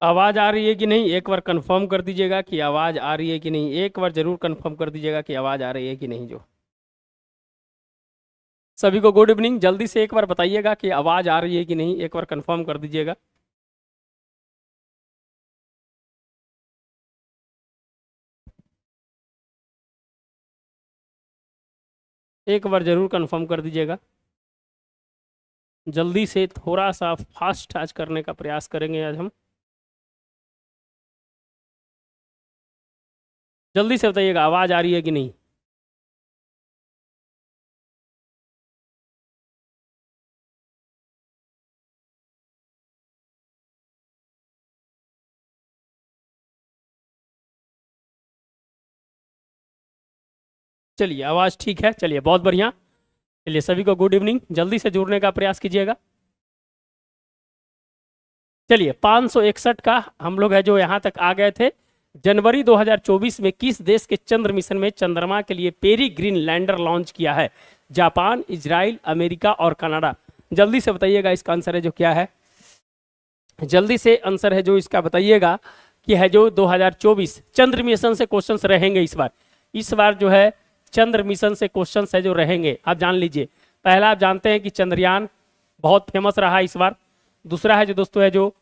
आवाज आ रही है कि नहीं, एक बार कंफर्म कर दीजिएगा कि आवाज आ रही है कि नहीं। एक बार जरूर कंफर्म कर दीजिएगा कि आवाज आ रही है कि नहीं। जो सभी को गुड इवनिंग। जल्दी से एक बार बताइएगा कि आवाज आ रही है कि नहीं, एक बार कंफर्म कर दीजिएगा। एक बार जरूर कंफर्म कर दीजिएगा। जल्दी से थोड़ा सा फास्ट आज करने का प्रयास करेंगे आज हम। जल्दी से बताइएगा आवाज आ रही है कि नहीं। चलिए आवाज ठीक है, चलिए बहुत बढ़िया। चलिए सभी को गुड इवनिंग। जल्दी से जुड़ने का प्रयास कीजिएगा। चलिए 561 का हम लोग है जो यहाँ तक आ गए थे। जनवरी 2024 में किस देश के चंद्र मिशन में चंद्रमा के लिए पेरीग्रीन लैंडर लॉन्च किया है? जापान, इजराइल, अमेरिका और कनाडा। जल्दी से बताइएगा इसका आंसर है जो क्या है। जल्दी से आंसर है जो इसका बताइएगा कि है जो 2024 चंद्र मिशन से क्वेश्चंस रहेंगे इस बार जो है चंद्र मिशन से क्वेश्चंस है जो रहेंगे, आप जान लीजिए। पहला आप जानते हैं कि चंद्रयान बहुत फेमस रहा इस बार। दूसरा है जो दोस्तों है जो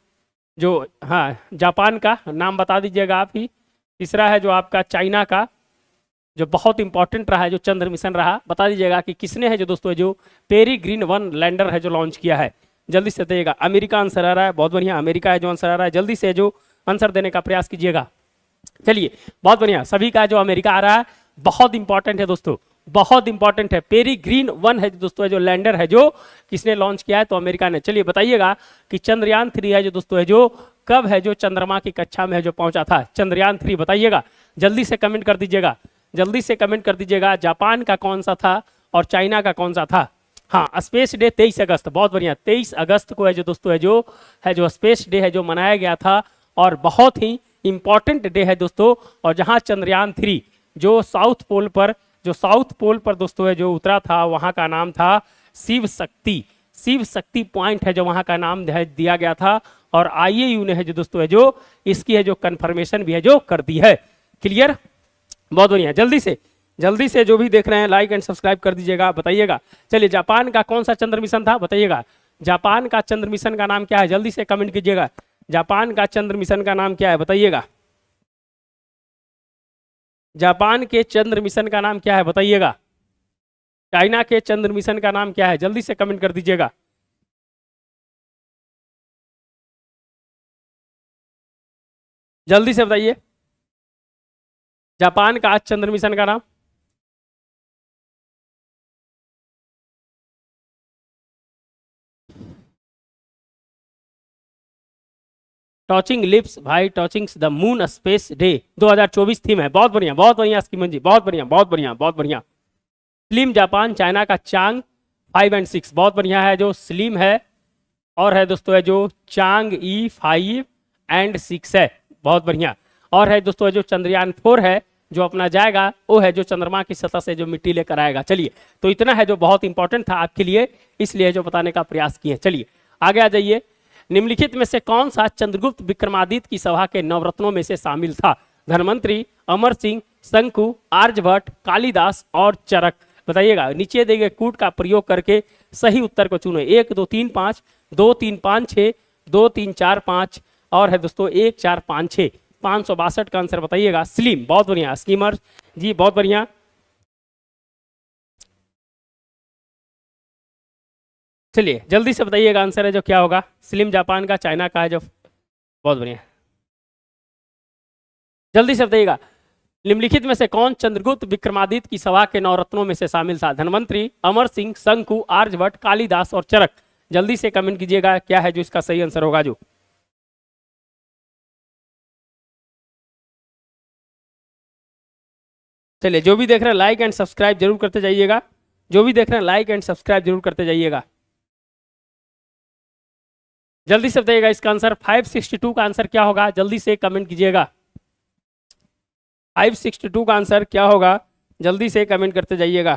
जो हाँ जापान का नाम बता दीजिएगा आप ही। तीसरा है जो आपका चाइना का जो बहुत इंपॉर्टेंट रहा है जो चंद्र मिशन रहा, बता दीजिएगा कि किसने है जो दोस्तों है जो पेरीग्रीन 1 लैंडर है जो लॉन्च किया है। जल्दी से बताइएगा। अमेरिका आंसर आ रहा है, बहुत बढ़िया, अमेरिका है जो आंसर आ रहा है। जल्दी से जो आंसर देने का प्रयास कीजिएगा। चलिए बहुत बढ़िया, सभी का जो अमेरिका आ रहा है, बहुत इंपॉर्टेंट है दोस्तों, बहुत इंपॉर्टेंट है। पेरीग्रीन 1 है दोस्तों है जो लैंडर है जो किसने लॉन्च किया है, तो अमेरिका ने। चलिए बताइएगा कि चंद्रयान 3 है जो दोस्तों है जो कब है जो चंद्रमा की कक्षा में है जो पहुंचा था। चंद्रयान 3 बताइएगा, जल्दी से कमेंट कर दीजिएगा, जल्दी से कमेंट कर दीजिएगा। जापान का कौन सा था और चाइना का कौन सा था। हाँ, स्पेस डे 23 अगस्त, बहुत बढ़िया, 23 अगस्त को है जो दोस्तों है जो स्पेस डे है जो मनाया गया था और बहुत ही इंपॉर्टेंट डे है दोस्तों। और जहां चंद्रयान 3 जो साउथ पोल पर दोस्तों है जो उतरा था, वहां का नाम था शिव शक्ति पॉइंट है जो वहां का नाम दिया गया था। और आईएयू ने है जो दोस्तों है जो इसकी है जो कंफर्मेशन भी है जो कर दी है। क्लियर, बहुत बढ़िया। जल्दी से जो भी देख रहे हैं लाइक एंड सब्सक्राइब कर दीजिएगा, बताइएगा। चलिए जापान का कौन सा चंद्र मिशन था बताइएगा। जापान का चंद्र मिशन का नाम क्या है, जल्दी से कमेंट कीजिएगा। जापान का चंद्र मिशन का नाम क्या है बताइएगा। जापान के चंद्र मिशन का नाम क्या है बताइएगा। चाइना के चंद्र मिशन का नाम क्या है, जल्दी से कमेंट कर दीजिएगा। जल्दी से बताइए जापान का चंद्र मिशन का नाम। टॉचिंग लिप्स भाई, touching the moon space day 2024 theme है। बहुत बढ़िया, बहुत बढ़िया स्कीमन जी, बहुत बढ़िया, बहुत बढ़िया, बहुत बढ़िया। स्लिम जापान, चाइना का चांग 5 एंड 6, बहुत बढ़िया है जो स्लिम है। और है दोस्तों है जो चांग ई 5 एंड 6 है, बहुत बढ़िया। और है दोस्तों है जो चंद्रयान 4 है जो अपना जाएगा, वो है जो चंद्रमा की सतह से जो मिट्टी लेकर आएगा। चलिए, तो इतना है जो बहुत इंपॉर्टेंट था आपके लिए, इसलिए जो बताने का प्रयास किए। चलिए आगे आ जाइए। निम्नलिखित में से कौन सा चंद्रगुप्त विक्रमादित्य की सभा के नवरत्नों में से शामिल था? धनवंतरी, अमर सिंह, शंकु, आर्यभट्ट, कालिदास और चरक। बताइएगा। नीचे दिए गए कूट का प्रयोग करके सही उत्तर को चुने। 1 2 3 5, 2 3 5 6, 2 3 4 5 और है दोस्तों 1 4 5 6। 562 का आंसर बताइएगा। स्लिम, बहुत बढ़िया, स्कीमर जी, बहुत बढ़िया। चलिए जल्दी से बताइएगा आंसर है जो क्या होगा। स्लिम जापान का, चाइना का है जो, बहुत बढ़िया। जल्दी से बताइएगा। निम्नलिखित में से कौन चंद्रगुप्त विक्रमादित्य की सभा के नवरत्नों में से शामिल था? धनवंतरी, अमर सिंह, शंकु, आर्यभट्ट, कालिदास और चरक। जल्दी से कमेंट कीजिएगा क्या है जो इसका सही आंसर होगा। जो चलिए, जो भी देख रहे हैं लाइक एंड सब्सक्राइब जरूर करते जाइएगा। जो भी देख रहे हैं लाइक एंड सब्सक्राइब जरूर करते जाइएगा। जल्दी से बताइएगा इसका आंसर। 562 का आंसर क्या होगा, जल्दी से कमेंट कीजिएगा। 562 का आंसर क्या होगा, जल्दी से कमेंट करते जाइएगा।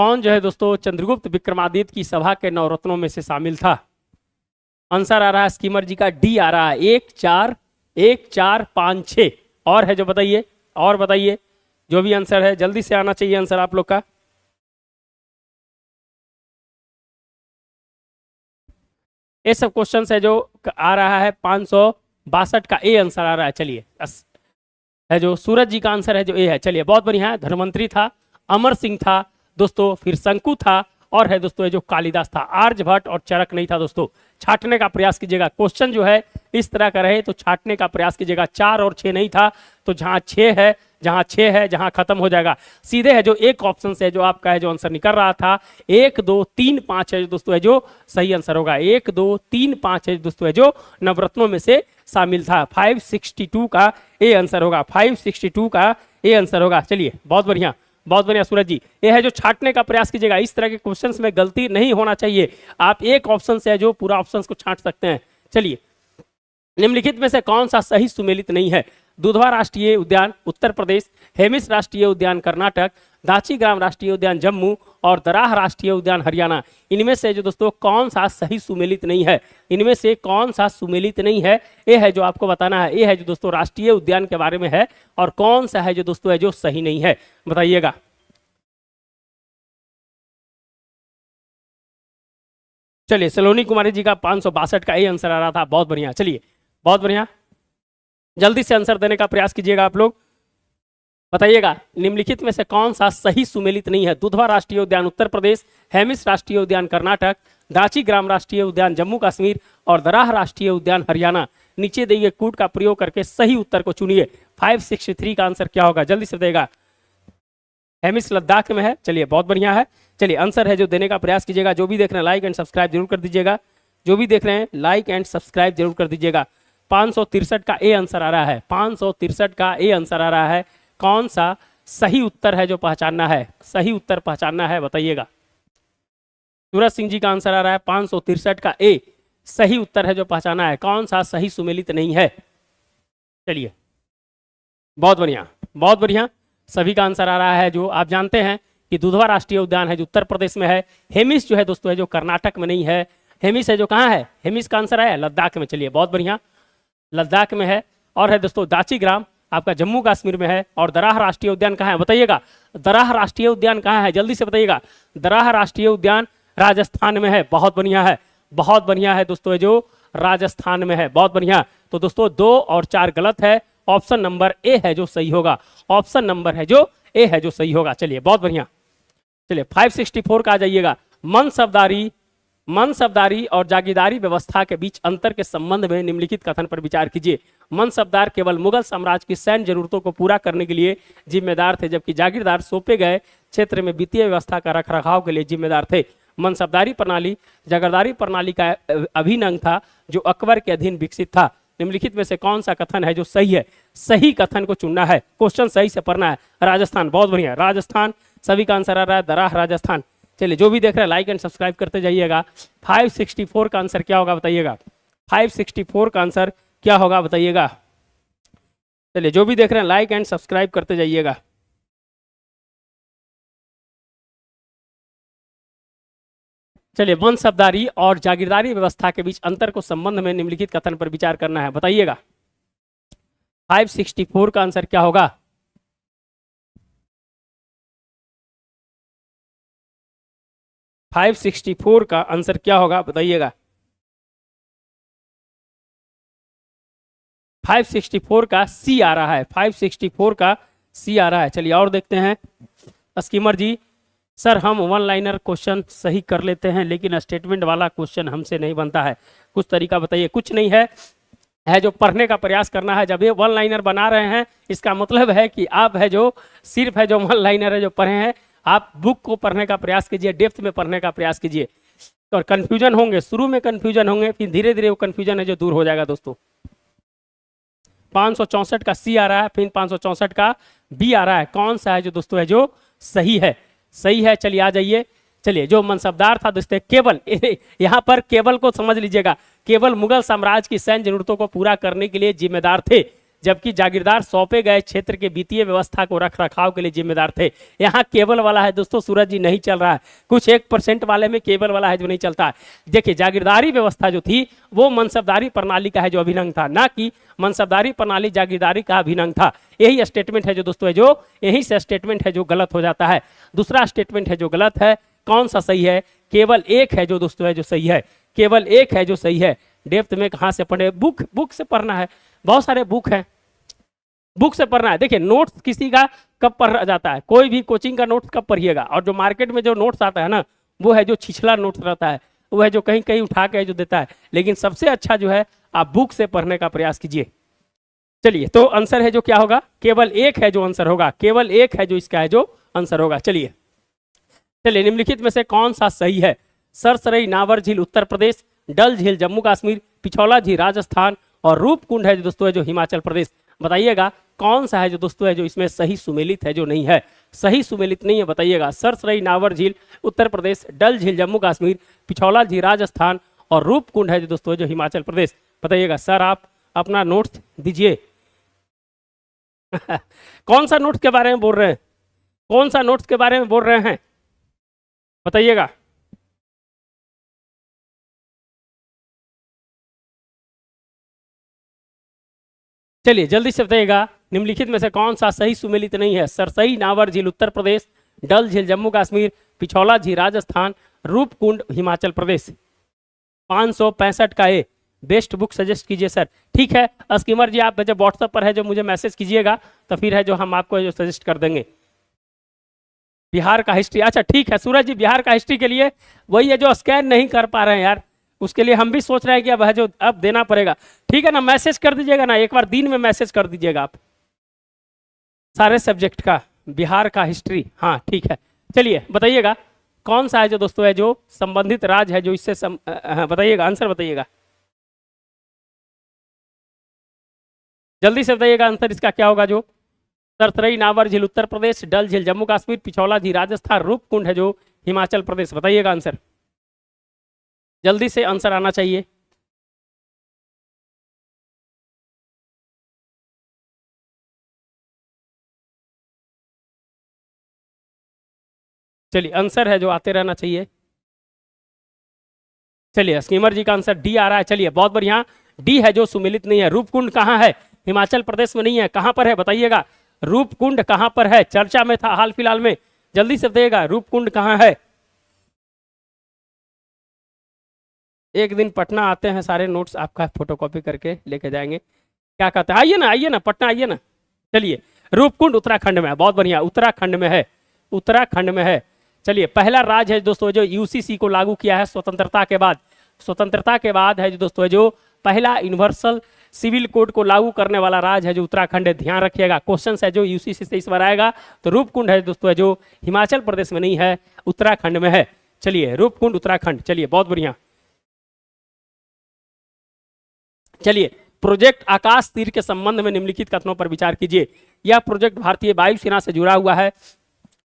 कौन जो है दोस्तों चंद्रगुप्त विक्रमादित्य की सभा के नवरत्नों में से शामिल था? आंसर आ रहा है स्कीमर जी का डी आ रहा है, 1 4 1 4 5 6। और है जो बताइए, और बताइए जो भी आंसर है, जल्दी से आना चाहिए आंसर आप लोग का। ये सब क्वेश्चन है जो आ रहा है 562 का ए आंसर आ रहा है। चलिए है जो सूरज जी का आंसर है जो ए है। चलिए बहुत बढ़िया है। धनवंतरी था, अमर सिंह था दोस्तों, फिर शंकु था, और है दोस्तों ये जो कालिदास था। आर्यभट्ट और चरक नहीं था दोस्तों। छाटने का प्रयास कीजिएगा, क्वेश्चन जो है इस तरह का रहे तो छाटने का प्रयास कीजिएगा। 4 और 6 नहीं था, तो जहां 6 है, जहां 6 है, जहां खत्म हो जाएगा सीधे है जो एक ऑप्शन से है जो आपका है जो आंसर निकल रहा था 1 2 3 5 है दोस्तों, है जो सही आंसर होगा। 1 2 3 5 है दोस्तों, है जो नवरत्नों में से शामिल था। 562 का ए आंसर होगा, 562 का ए आंसर होगा। चलिए बहुत बढ़िया, बहुत बढ़िया सूरज जी। ये है जो छाटने का प्रयास कीजिएगा, इस तरह के क्वेश्चंस में गलती नहीं होना चाहिए। आप एक ऑप्शन से है जो पूरा ऑप्शंस को छांट सकते हैं। चलिए निम्नलिखित में से कौन सा सही सुमेलित नहीं है? दुधवा राष्ट्रीय उद्यान उत्तर प्रदेश, हेमिस राष्ट्रीय उद्यान कर्नाटक, दाची-ग्राम राष्ट्रीय उद्यान जम्मू और दराह राष्ट्रीय उद्यान हरियाणा। इनमें से जो दोस्तों कौन सा सही सुमेलित नहीं है? इनमें से कौन सा सुमेलित नहीं है, ये है जो आपको बताना है। ये है जो दोस्तों राष्ट्रीय उद्यान के बारे में है, और कौन सा है जो दोस्तों है जो सही नहीं है, बताइएगा। चलिए सलोनी कुमारी जी का 562 का ए आंसर आ रहा था। बहुत बढ़िया, चलिए बहुत बढ़िया, जल्दी से आंसर देने का प्रयास कीजिएगा आप लोग। बताइएगा निम्नलिखित में से कौन सा सही सुमेलित नहीं है? दुधवा राष्ट्रीय उद्यान उत्तर प्रदेश, हेमिस राष्ट्रीय उद्यान कर्नाटक, दाची ग्राम राष्ट्रीय उद्यान जम्मू कश्मीर और दराह राष्ट्रीय उद्यान हरियाणा। नीचे दिए गए कोड का प्रयोग करके सही उत्तर को चुनिए। 563 का आंसर क्या होगा, जल्दी से बताइएगा। हेमिस लद्दाख में है। चलिए बहुत बढ़िया है। चलिए आंसर है जो देने का प्रयास कीजिएगा। जो भी देख रहे हैं लाइक एंड सब्सक्राइब जरूर कर दीजिएगा। जो भी देख रहे हैं लाइक एंड सब्सक्राइब जरूर कर दीजिएगा। 563 का ए आंसर आ रहा है, 563 का ए आंसर आ रहा है। कौन सा सही उत्तर है जो पहचानना है? सही उत्तर पहचानना है, बताइएगा। सूरज सिंह जी का आंसर आ रहा है 563 का ए सही उत्तर है जो पहचाना है। कौन सा सही सुमेलित नहीं है? चलिए बहुत बढ़िया, बहुत बढ़िया। सभी का आंसर आ रहा है जो आप जानते हैं कि दुधवा राष्ट्रीय उद्यान है जो उत्तर प्रदेश में है। हेमिस जो है दोस्तों है जो कर्नाटक में नहीं है। हेमिस है जो कहाँ है? हेमिस का आंसर है लद्दाख में। चलिए बहुत बढ़िया, लद्दाख में है। और है दोस्तों दाची ग्राम आपका जम्मू कश्मीर में है। और दराह राष्ट्रीय उद्यान कहाँ है, बताइएगा। दराह राष्ट्रीय उद्यान कहाँ है, जल्दी से बताइएगा। दराह राष्ट्रीय उद्यान राजस्थान में है। बहुत बढ़िया है, बहुत बढ़िया है दोस्तों, जो राजस्थान में है। बहुत बढ़िया। तो दोस्तों 2 और 4 गलत है, ऑप्शन नंबर ए है जो सही होगा। ऑप्शन नंबर है जो ए है जो सही होगा। चलिए बहुत बढ़िया। चलिए 564 का आ जाइएगा। मनसबदारी और जागीरदारी व्यवस्था के बीच अंतर के संबंध में निम्नलिखित कथन पर विचार कीजिए। मनसबदार केवल मुगल साम्राज्य की सैन्य जरूरतों को पूरा करने के लिए जिम्मेदार थे, जबकि जागीरदार सौंपे गए क्षेत्र में वित्तीय व्यवस्था का रखरखाव के लिए जिम्मेदार थे। मनसबदारी प्रणाली जागीरदारी प्रणाली का अभिन्न अंग था जो अकबर के अधीन विकसित था। निम्नलिखित में से कौन सा कथन है जो सही है? सही कथन को चुनना है, क्वेश्चन सही से पढ़ना है। राजस्थान, बहुत बढ़िया, राजस्थान। सभी का आंसर आ रहा है दराह राजस्थान। चलिए जो भी देख रहे हैं लाइक एंड सब्सक्राइब करते जाइएगा। 564 का आंसर क्या होगा बताइएगा। 564 का आंसर क्या होगा बताइएगा। चलिए जो भी देख रहे हैं लाइक एंड सब्सक्राइब करते जाइएगा। चलिए मनसबदारी और जागीरदारी व्यवस्था के बीच अंतर को संबंध में निम्नलिखित कथन पर विचार करना है, बताइएगा। 564 का आंसर क्या होगा? फाइव 564 का आंसर क्या होगा बताइएगा। 564 का सी आ रहा है, 564 का सी आ रहा है। चलिए और देखते हैं। स्कीमर जी, सर हम वन लाइनर क्वेश्चन सही कर लेते हैं लेकिन स्टेटमेंट वाला क्वेश्चन हमसे नहीं बनता है, कुछ तरीका बताइए। कुछ नहीं है जो पढ़ने का प्रयास करना है। जब ये वन लाइनर बना रहे हैं इसका मतलब है कि आप है जो सिर्फ है जो वन लाइनर है जो पढ़े हैं, आप बुक को पढ़ने का प्रयास कीजिए, डेप्थ में पढ़ने का प्रयास कीजिए। और कन्फ्यूजन होंगे, शुरू में कन्फ्यूजन होंगे, फिर धीरे धीरे वो कन्फ्यूजन है जो दूर हो जाएगा दोस्तों। 564 का सी आ रहा है, फिर 564 का बी आ रहा है। कौन सा है जो दोस्तों है जो सही है? सही है। चलिए आ जाइए। चलिए जो मनसबदार था दोस्तों केवल यहाँ पर केवल को समझ लीजिएगा, केवल मुगल साम्राज्य की सैन्य जरूरतों को पूरा करने के लिए जिम्मेदार थे। जबकि जागीरदार सौंपे गए क्षेत्र के वित्तीय व्यवस्था को रख रखाव के लिए जिम्मेदार थे। यहाँ केबल वाला है दोस्तों, सूरज जी नहीं चल रहा है, कुछ 1% वाले में केबल वाला है जो नहीं चलता है। देखिए जागीरदारी व्यवस्था जो थी वो मनसबदारी प्रणाली का है जो अभिनंग था, ना कि मनसबदारी प्रणाली जागीरदारी का अभिनंग था। यही स्टेटमेंट है जो दोस्तों है जो यही से स्टेटमेंट है जो गलत हो जाता है। दूसरा स्टेटमेंट है जो गलत है, कौन सा सही है? केवल एक है जो दोस्तों है जो सही है, केवल एक है जो सही है। डेप्थ में कहाँ से पढ़े? बुक से पढ़ना है, बहुत सारे बुक हैं, बुक से पढ़ना है। देखिए नोट्स किसी का कब पढ़ा जाता है, कोई भी कोचिंग का नोट्स कब पढ़िएगा, और जो मार्केट में जो नोट्स आता है ना वो है जो छिछला नोट्स रहता है, वो है जो कहीं कहीं उठा के जो देता है। लेकिन सबसे अच्छा जो है आप बुक से पढ़ने का प्रयास कीजिए। चलिए तो आंसर है जो क्या होगा? केवल एक है जो आंसर होगा, केवल एक है जो इसका है जो आंसर होगा। चलिए निम्नलिखित में से कौन सा सही है? सरसरई नावर झील उत्तर प्रदेश, डल झील जम्मू कश्मीर, पिछौला झील राजस्थान और रूपकुंड है जो दोस्तों है जो हिमाचल प्रदेश। बताइएगा कौन सा है जो दोस्तों है जो इसमें सही सुमेलित है जो नहीं है, सही सुमेलित नहीं है बताइएगा। सरसरई नावर झील उत्तर प्रदेश, डल झील जम्मू कश्मीर, पिछौला झील राजस्थान और रूपकुंड है जो दोस्तों है जो हिमाचल प्रदेश। बताइएगा सर, आप अपना नोट्स दीजिए। कौन सा नोट्स के बारे में बोल रहे हैं? कौन सा नोट्स के बारे में बोल रहे हैं बताइएगा। चलिए जल्दी से बताइएगा निम्नलिखित में से कौन सा सही सुमेलित नहीं है? सरसई नावर झील उत्तर प्रदेश, डल झील जम्मू कश्मीर, पिछौला झील राजस्थान, रूपकुंड हिमाचल प्रदेश। 565 का ए बेस्ट बुक सजेस्ट कीजिए सर। ठीक है स्कीमर जी, आप जब व्हाट्सएप पर है जो मुझे मैसेज कीजिएगा तो फिर है जो हम आपको जो सजेस्ट कर देंगे। बिहार का हिस्ट्री, अच्छा ठीक है सूरज जी, बिहार का हिस्ट्री के लिए वही है जो स्कैन नहीं कर पा रहे हैं यार, उसके लिए हम भी सोच रहे हैं कि अब है जो अब देना पड़ेगा। ठीक है ना, मैसेज कर दीजिएगा ना, एक बार दिन में मैसेज कर दीजिएगा आप सारे सब्जेक्ट का, बिहार का हिस्ट्री। हाँ ठीक है, चलिए बताइएगा कौन सा है जो दोस्तों है जो संबंधित राज्य है जो इससे बताइएगा, आंसर बताइएगा जल्दी से बताइएगा, आंसर इसका क्या होगा? जो सरसरई नावर झील उत्तर प्रदेश, डल झील जम्मू कश्मीर, पिछौला झील राजस्थान, रूपकुंड है जो हिमाचल प्रदेश। बताइएगा आंसर, जल्दी से आंसर आना चाहिए। चलिए आंसर है जो आते रहना चाहिए। चलिए स्कीमर जी का आंसर डी आ रहा है। चलिए बहुत बढ़िया, डी है जो सुमेलित नहीं है। रूपकुंड कहाँ है? हिमाचल प्रदेश में नहीं है, कहाँ पर है बताइएगा? रूपकुंड कहाँ पर है? चर्चा में था हाल फिलहाल में, जल्दी से बताइएगा रूपकुंड कहाँ है? एक दिन पटना आते हैं, सारे नोट्स आपका फोटोकॉपी करके लेके जाएंगे। क्या कहते हैं? आइए ना पटना आइए ना। चलिए रूपकुंड उत्तराखंड में है, बहुत बढ़िया, उत्तराखंड में है, उत्तराखंड में है। चलिए पहला राज्य है दोस्तों जो यूसीसी को लागू किया है स्वतंत्रता के बाद, स्वतंत्रता के बाद है जो दोस्तों है जो पहला यूनिवर्सल सिविल कोड को लागू करने वाला राज्य है जो उत्तराखंड है। ध्यान रखिएगा क्वेश्चन है जो यूसीसी से इस बार आएगा, तो रूपकुंड है दोस्तों है जो हिमाचल प्रदेश में नहीं है, उत्तराखंड में है। चलिए रूपकुंड उत्तराखंड, चलिए बहुत बढ़िया। चलिए प्रोजेक्ट आकाश तीर के संबंध में निम्नलिखित कथनों पर विचार कीजिए। यह प्रोजेक्ट भारतीय वायुसेना से जुड़ा हुआ है।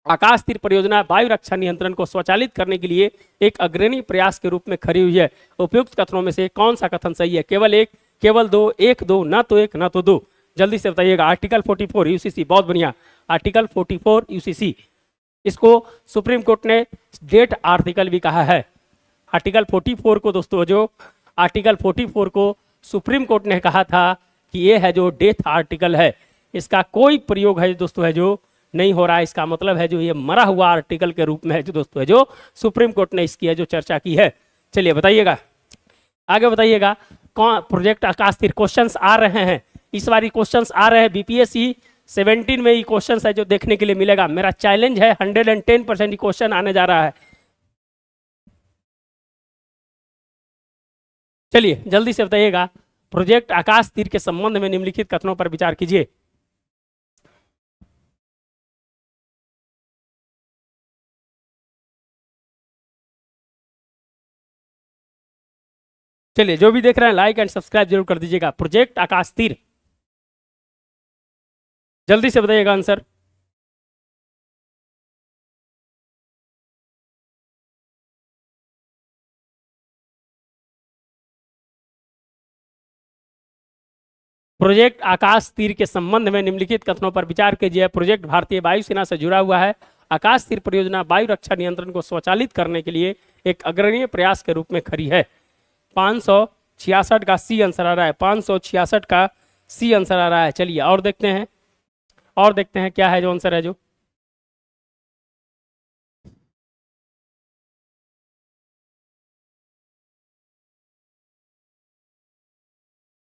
आकाश तीर परियोजना वायु रक्षा नियंत्रण को स्वचालित करने के लिए एक अग्रणी प्रयास के रूप में खड़ी हुई है। उपयुक्त कथनों में से कौन सा कथन सही है? केवल एक, केवल दो, एक दो, न तो एक न तो दो। जल्दी से बताइएगा। आर्टिकल 44 यूसीसी, बहुत बढ़िया, आर्टिकल 44 यूसीसी, इसको सुप्रीम कोर्ट ने डेथ आर्टिकल भी कहा है। आर्टिकल 44 को दोस्तों जो आर्टिकल 44 को सुप्रीम कोर्ट ने कहा था कि ये है जो डेथ आर्टिकल है, इसका कोई प्रयोग है दोस्तों है जो नहीं हो रहा है। इसका मतलब है जो ये मरा हुआ आर्टिकल के रूप में है जो दोस्तों है जो सुप्रीम कोर्ट ने इसकी है जो चर्चा की है। चलिए बताइएगा, आगे बताइएगा। कौन प्रोजेक्ट आकाश तीर क्वेश्चंस आ रहे हैं, इस बार क्वेश्चंस आ रहे हैं बीपीएससी 17 में ये क्वेश्चंस है जो देखने के लिए मिलेगा। मेरा चैलेंज है 110% क्वेश्चन आने जा रहा है। चलिए जल्दी से बताइएगा। प्रोजेक्ट आकाश तीर के संबंध में निम्नलिखित कथनों पर विचार कीजिए। चलिए जो भी देख रहे हैं लाइक एंड सब्सक्राइब जरूर कर दीजिएगा। प्रोजेक्ट आकाश तीर, जल्दी से बताइएगा आंसर। प्रोजेक्ट आकाश तीर के संबंध में निम्नलिखित कथनों पर विचार कीजिए। प्रोजेक्ट भारतीय वायुसेना से जुड़ा हुआ है। आकाश तीर परियोजना वायु रक्षा नियंत्रण को स्वचालित करने के लिए एक अग्रणीय प्रयास के रूप में खड़ी है। 566 का सी आंसर आ रहा है। 566 का सी आंसर आ रहा है। चलिए और देखते हैं, और देखते हैं क्या है जो आंसर है जो।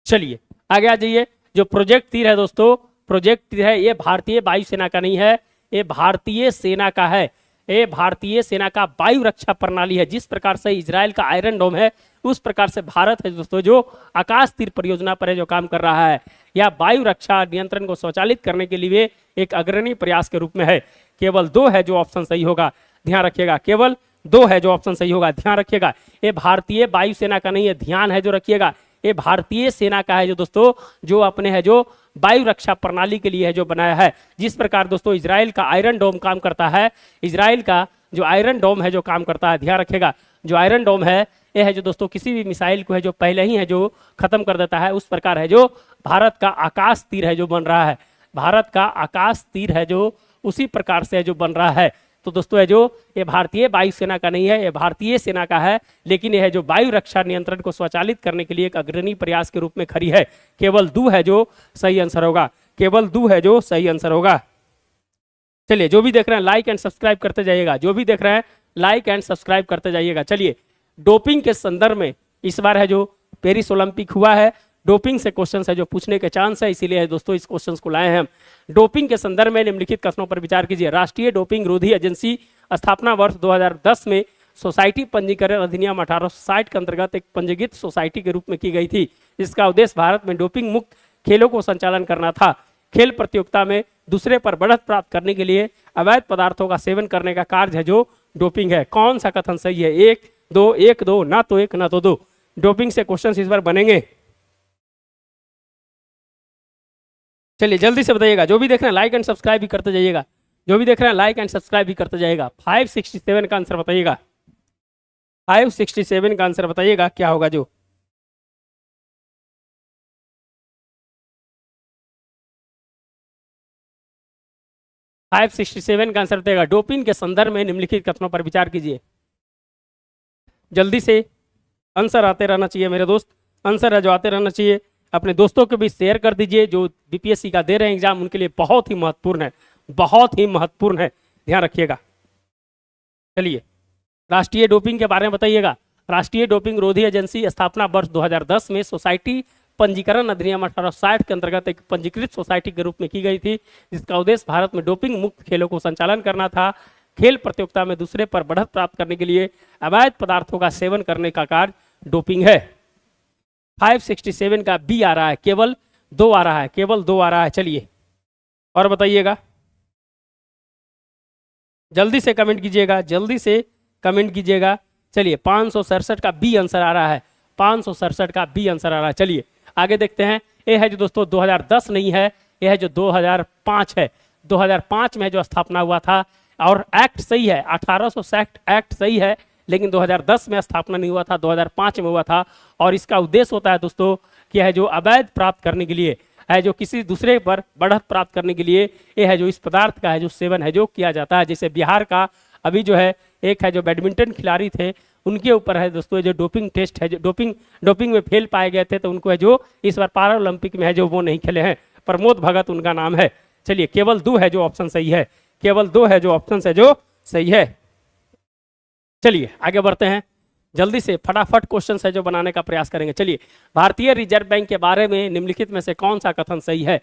चलिए आगे आ जाइए। जो प्रोजेक्ट तीर है दोस्तों, प्रोजेक्ट तीर है, ये भारतीय वायुसेना का नहीं है, ये भारतीय सेना का है। ये भारतीय सेना का वायु रक्षा प्रणाली है। जिस प्रकार से इजराइल का आयरन डोम है, उस प्रकार से भारत है दोस्तों जो आकाश तीर परियोजना पर है जो काम कर रहा है। यह वायु रक्षा नियंत्रण को स्वचालित करने के लिए एक अग्रणी प्रयास के रूप में है। केवल 2 है जो ऑप्शन सही होगा, ध्यान रखिएगा। केवल 2 है जो ऑप्शन सही होगा, ध्यान रखिएगा। ये भारतीय वायुसेना का नहीं है, ध्यान है जो रखिएगा। ये भारतीय सेना का है जो दोस्तों जो अपने है जो वायु रक्षा प्रणाली के लिए है जो बनाया है। जिस प्रकार दोस्तों इजराइल का आयरन डोम काम करता है, इजराइल का जो आयरन डोम है जो काम करता है, ध्यान रखिएगा। जो आयरन डोम है यह है जो दोस्तों किसी भी मिसाइल को है जो पहले ही है जो खत्म कर देता है, उस प्रकार है जो भारत का आकाश तीर है जो बन रहा है। भारत का आकाश तीर है जो उसी प्रकार से है जो बन रहा है। तो दोस्तों है जो ये भारतीय वायुसेना का नहीं है, ये भारतीय सेना का है, लेकिन यह है जो वायु रक्षा नियंत्रण को स्वचालित करने के लिए एक अग्रणी प्रयास के रूप में खड़ी है। केवल 2 है जो सही आंसर होगा, केवल 2 है जो सही आंसर होगा। चलिए जो भी देख रहे हैं लाइक एंड सब्सक्राइब करते जाइएगा, जो भी देख रहे हैं लाइक एंड सब्सक्राइब करते जाइएगा। चलिए डोपिंग के संदर्भ में इस बार है जो पेरिस ओलंपिक हुआ है, डोपिंग से क्वेश्चन है जो पूछने के चांस है, इसीलिए दोस्तों इस क्वेश्चन को लाए हैं हम। डोपिंग के संदर्भ में निम्नलिखित कथनों पर विचार कीजिए। राष्ट्रीय डोपिंग रोधी एजेंसी स्थापना वर्ष 2010 में सोसाइटी पंजीकरण अधिनियम 1860 के अंतर्गत एक पंजीकृत सोसाइटी के रूप में की गई थी। इसका उद्देश्य भारत में डोपिंग मुक्त खेलों को संचालन करना था। खेल प्रतियोगिता में दूसरे पर बढ़त प्राप्त करने के लिए अवैध पदार्थों का सेवन करने का कार्य है जो डोपिंग है। कौन सा कथन सही है? 1 2 1 2, ना तो 1 ना तो 2। डोपिंग से क्वेश्चन इस बार बनेंगे। चलिए जल्दी से बताइएगा, जो भी देख रहे हैं लाइक एंड सब्सक्राइब भी करते जाइएगा, जो भी देख रहे हैं लाइक एंड सब्सक्राइब भी करते जाइएगा। 567 का आंसर बताइएगा, 567 का आंसर बताइएगा क्या होगा जो। फाइव 67 का आंसर बताइएगा। डोपिंग के संदर्भ में निम्नलिखित कथनों पर विचार कीजिए। जल्दी से आंसर आते रहना चाहिए मेरे दोस्त, आंसर है जो आते रहना चाहिए। अपने दोस्तों को भी शेयर कर दीजिए जो बीपीएससी का दे रहे हैं एग्जाम, उनके लिए बहुत ही महत्वपूर्ण है, बहुत ही महत्वपूर्ण है, ध्यान रखिएगा। चलिए राष्ट्रीय डोपिंग के बारे में बताइएगा। राष्ट्रीय डोपिंग रोधी एजेंसी स्थापना वर्ष 2010 में सोसाइटी पंजीकरण अधिनियम 1860 के अंतर्गत एक पंजीकृत सोसाइटी के रूप में की गई थी, जिसका उद्देश्य भारत में डोपिंग मुक्त खेलों को संचालन करना था। खेल प्रतियोगिता में दूसरे पर बढ़त प्राप्त करने के लिए अवैध पदार्थों का सेवन करने का कार्य डोपिंग है। 567 का बी आ रहा है, केवल 2 आ रहा है, केवल 2 आ रहा है। चलिए और बताइएगा, जल्दी से कमेंट कीजिएगा, जल्दी से कमेंट कीजिएगा। चलिए 567 का बी आंसर आ रहा है, 567 का बी आंसर आ रहा है। चलिए आगे देखते हैं। ये है जो दोस्तों 2010 नहीं है, यह है जो 2005 है। 2005 में जो स्थापना हुआ था, और एक्ट सही है, 1860 एक्ट सही है, लेकिन 2010 में स्थापना नहीं हुआ था, 2005 में हुआ था। और इसका उद्देश्य होता है दोस्तों कि है जो अवैध प्राप्त करने के लिए है जो किसी दूसरे पर बढ़त प्राप्त करने के लिए ये है जो इस पदार्थ का है जो सेवन है जो किया जाता है। जैसे बिहार का अभी जो है एक है जो बैडमिंटन खिलाड़ी थे, उनके ऊपर है दोस्तों जो डोपिंग टेस्ट है, जो डोपिंग में फेल पाए गए थे, तो उनको है जो इस बार पारा ओलंपिक में है जो वो नहीं खेले हैं। प्रमोद भगत उनका नाम है। चलिए केवल 2 है जो ऑप्शन सही है, केवल 2 है जो ऑप्शन है जो सही है। चलिए आगे बढ़ते हैं, जल्दी से फटाफट क्वेश्चन है जो बनाने का प्रयास करेंगे। चलिए भारतीय रिजर्व बैंक के बारे में निम्नलिखित में से कौन सा कथन सही है?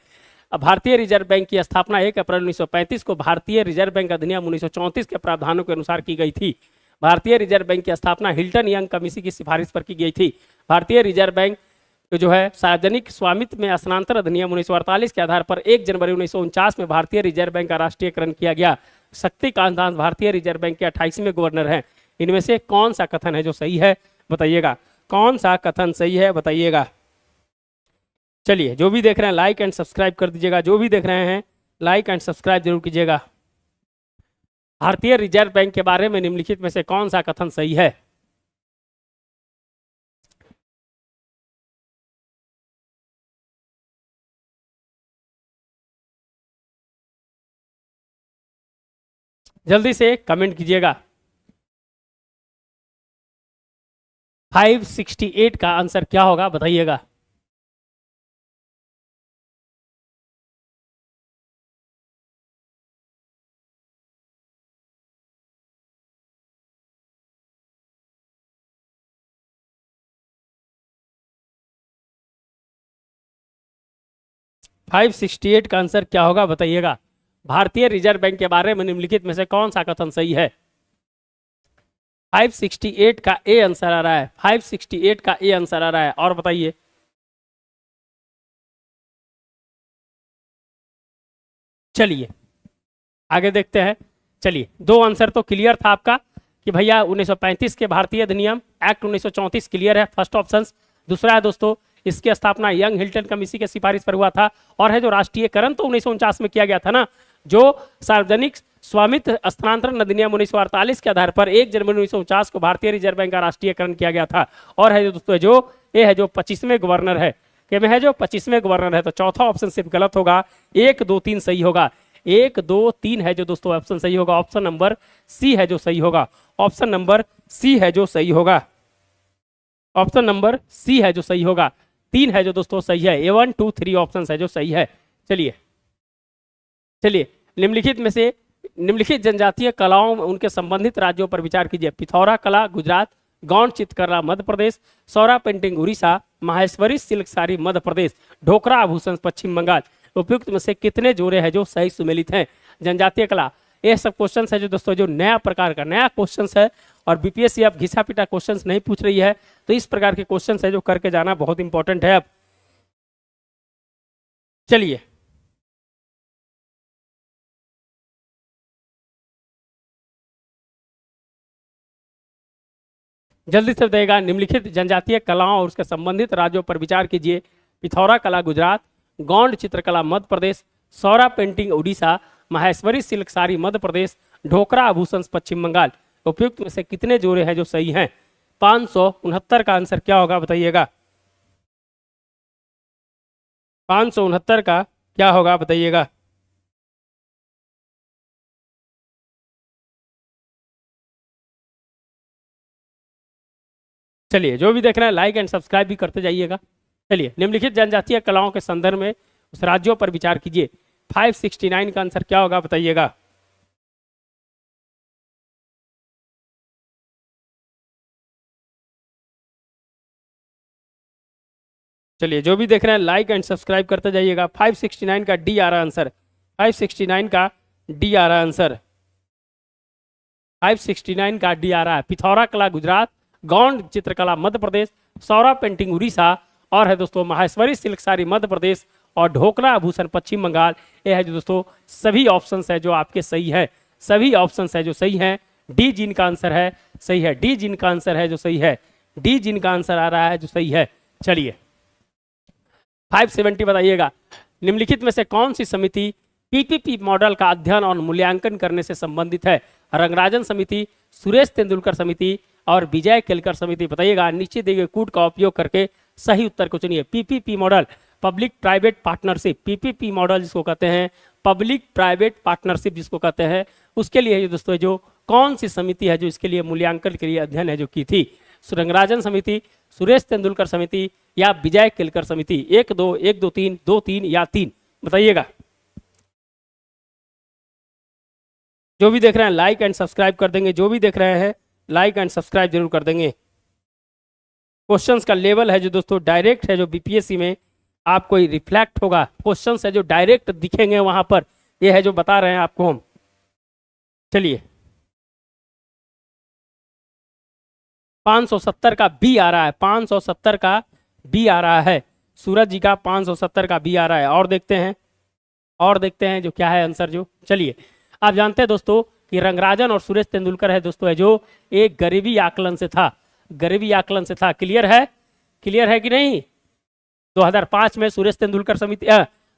अब भारतीय रिजर्व बैंक की स्थापना 1 अप्रैल 1935 को भारतीय रिजर्व बैंक अधिनियम 1934 के प्रावधानों के अनुसार की गई थी। भारतीय रिजर्व बैंक की स्थापना हिल्टन यंग कमीशन की सिफारिश पर की गई थी। भारतीय रिजर्व बैंक जो है सार्वजनिक स्वामित्व में स्थानांतरण अधिनियम 1948 के आधार पर 1 जनवरी 1949 में भारतीय रिजर्व बैंक का राष्ट्रीयकरण किया गया। शक्तिकांत दास भारतीय रिजर्व बैंक के 28वें गवर्नर हैं। इनमें से कौन सा कथन है जो सही है बताइएगा, कौन सा कथन सही है बताइएगा। चलिए जो भी देख रहे हैं लाइक एंड सब्सक्राइब कर दीजिएगा, जो भी देख रहे हैं लाइक एंड सब्सक्राइब जरूर कीजिएगा। भारतीय रिजर्व बैंक के बारे में निम्नलिखित में से कौन सा कथन सही है? जल्दी से कमेंट कीजिएगा। 568 का आंसर क्या होगा बताइएगा। फाइव सिक्सटी एट का आंसर क्या होगा बताइएगा। भारतीय रिजर्व बैंक के बारे में निम्नलिखित में से कौन सा कथन सही है। 568 का ए आंसर आ रहा है, 568 का ए आंसर आ रहा है। और बताइए। चलिए आगे देखते हैं। चलिए, दो आंसर तो क्लियर था आपका कि भैया 1935 के भारतीय अधिनियम एक्ट 1934 क्लियर है, फर्स्ट ऑप्शन। दूसरा है दोस्तों, इसकी स्थापना यंग हिल्टन कमीशन की सिफारिश पर हुआ था। और है जो राष्ट्रीयकरण तो 1949 में किया गया था ना, जो सार्वजनिक स्वामित्व स्थानांतरण अधिनियम 1948 के आधार पर 1 जनवरी 1949 को भारतीय रिजर्व बैंक का राष्ट्रीयकरण किया गया था। और है जो दोस्तों जो ये है जो 25वें गवर्नर है, कि में है जो 25वें गवर्नर है, तो चौथा ऑप्शन सिर्फ गलत होगा, 1 2 3 सही होगा। 1 2 3 है जो दोस्तों ऑप्शन सही होगा, ऑप्शन नंबर सी है जो सही होगा, ऑप्शन नंबर सी है जो सही होगा, ऑप्शन नंबर सी है जो सही होगा। 3 है जो दोस्तों सही है, A1 2 3 ऑप्शन है जो सही है। चलिए चलिए, निम्नलिखित में से निम्नलिखित जनजातीय कलाओं में उनके संबंधित राज्यों पर विचार कीजिए। पिथौरा कला गुजरात, गौंड चित्रकला मध्य प्रदेश, सौरा पेंटिंग उड़ीसा, माहेश्वरी सिल्क साड़ी मध्य प्रदेश, ढोकरा आभूषण पश्चिम बंगाल। उपयुक्त में से कितने जोड़े हैं जो सही सुमेलित हैं। जनजातीय कला, ये सब क्वेश्चन है जो दोस्तों जो नया प्रकार का नया क्वेश्चन है, और बीपीएससी अब घिसा पिटा क्वेश्चन नहीं पूछ रही है, तो इस प्रकार के क्वेश्चन है जो करके जाना बहुत इंपॉर्टेंट है। अब चलिए जल्दी से बताइएगा, निम्नलिखित जनजातीय कलाओं और उसके संबंधित राज्यों पर विचार कीजिए। पिथौरा कला गुजरात, गौंड चित्रकला मध्य प्रदेश, सौरा पेंटिंग उड़ीसा, माहेश्वरी सिल्क साड़ी मध्य प्रदेश, ढोकरा आभूषण पश्चिम बंगाल। उपयुक्त में से कितने जोड़े हैं जो सही हैं। 569 का आंसर क्या होगा बताइएगा। 569 का क्या होगा बताइएगा। चलिए, जो भी देख रहे हैं लाइक एंड सब्सक्राइब भी करते जाइएगा। चलिए, निम्नलिखित जनजातीय कलाओं के संदर्भ में उस राज्यों पर विचार कीजिए। 569 का आंसर क्या होगा बताइएगा। चलिए, जो भी देख रहे हैं लाइक एंड सब्सक्राइब करते जाइएगा। 569 का डी आ रहा आंसर, 569 का डी आ रहा आंसर, 569 का डी आ रहा है। पिथौरा कला गुजरात, गौंड चित्रकला मध्य प्रदेश, सौरा पेंटिंग उड़ीसा, और है दोस्तों माहेश्वरी सिल्क साड़ी मध्य प्रदेश, और ढोकरा आभूषण पश्चिम बंगाल। ये है जो दोस्तों सभी ऑप्शंस है जो आपके सही है, सभी ऑप्शंस है जो सही है। डी जिनका आंसर है सही है, डी जिनका आंसर है जो सही है, डी जिनका आंसर आ रहा है जो सही है। चलिए 570 बताइएगा, निम्नलिखित में से कौन सी समिति पीपीपी मॉडल का अध्ययन और मूल्यांकन करने से संबंधित है। रंगराजन समिति, सुरेश तेंदुलकर समिति, और विजय केलकर समिति। बताइएगा, नीचे दिए गए कोड का उपयोग करके सही उत्तर को चुनिए। PPP model, public private partnership, PPP model जिसको कहते हैं, पब्लिक प्राइवेट पार्टनरशिप जिसको कहते हैं, उसके लिए दोस्तों जो कौन सी समिति है जो इसके लिए मूल्यांकन के लिए अध्ययन है जो की थी। रंगराजन समिति, सुरेश तेंदुलकर समिति, या विजय केलकर समिति। 1 2 1 2 3 2 3 या 3 बताइएगा। जो भी देख रहे हैं लाइक एंड सब्सक्राइब कर देंगे, जो भी देख रहे हैं लाइक एंड सब्सक्राइब जरूर कर देंगे। क्वेश्चंस का लेवल है जो दोस्तों डायरेक्ट है, जो बीपीएससी में आपको रिफ्लेक्ट होगा। क्वेश्चंस है जो डायरेक्ट दिखेंगे वहां पर, ये है जो बता रहे हैं आपको हम। चलिए 570 का बी आ रहा है, 570 का बी आ रहा है, सूरज जी का 570 का बी आ रहा है। और देखते हैं, और देखते हैं जो क्या है आंसर जो। चलिए, आप जानते हैं दोस्तों कि रंगराजन और सुरेश तेंदुलकर है दोस्तों है जो एक गरीबी आकलन से था, गरीबी आकलन से था। क्लियर है, क्लियर है कि नहीं। 2005 में सुरेश तेंदुलकर समिति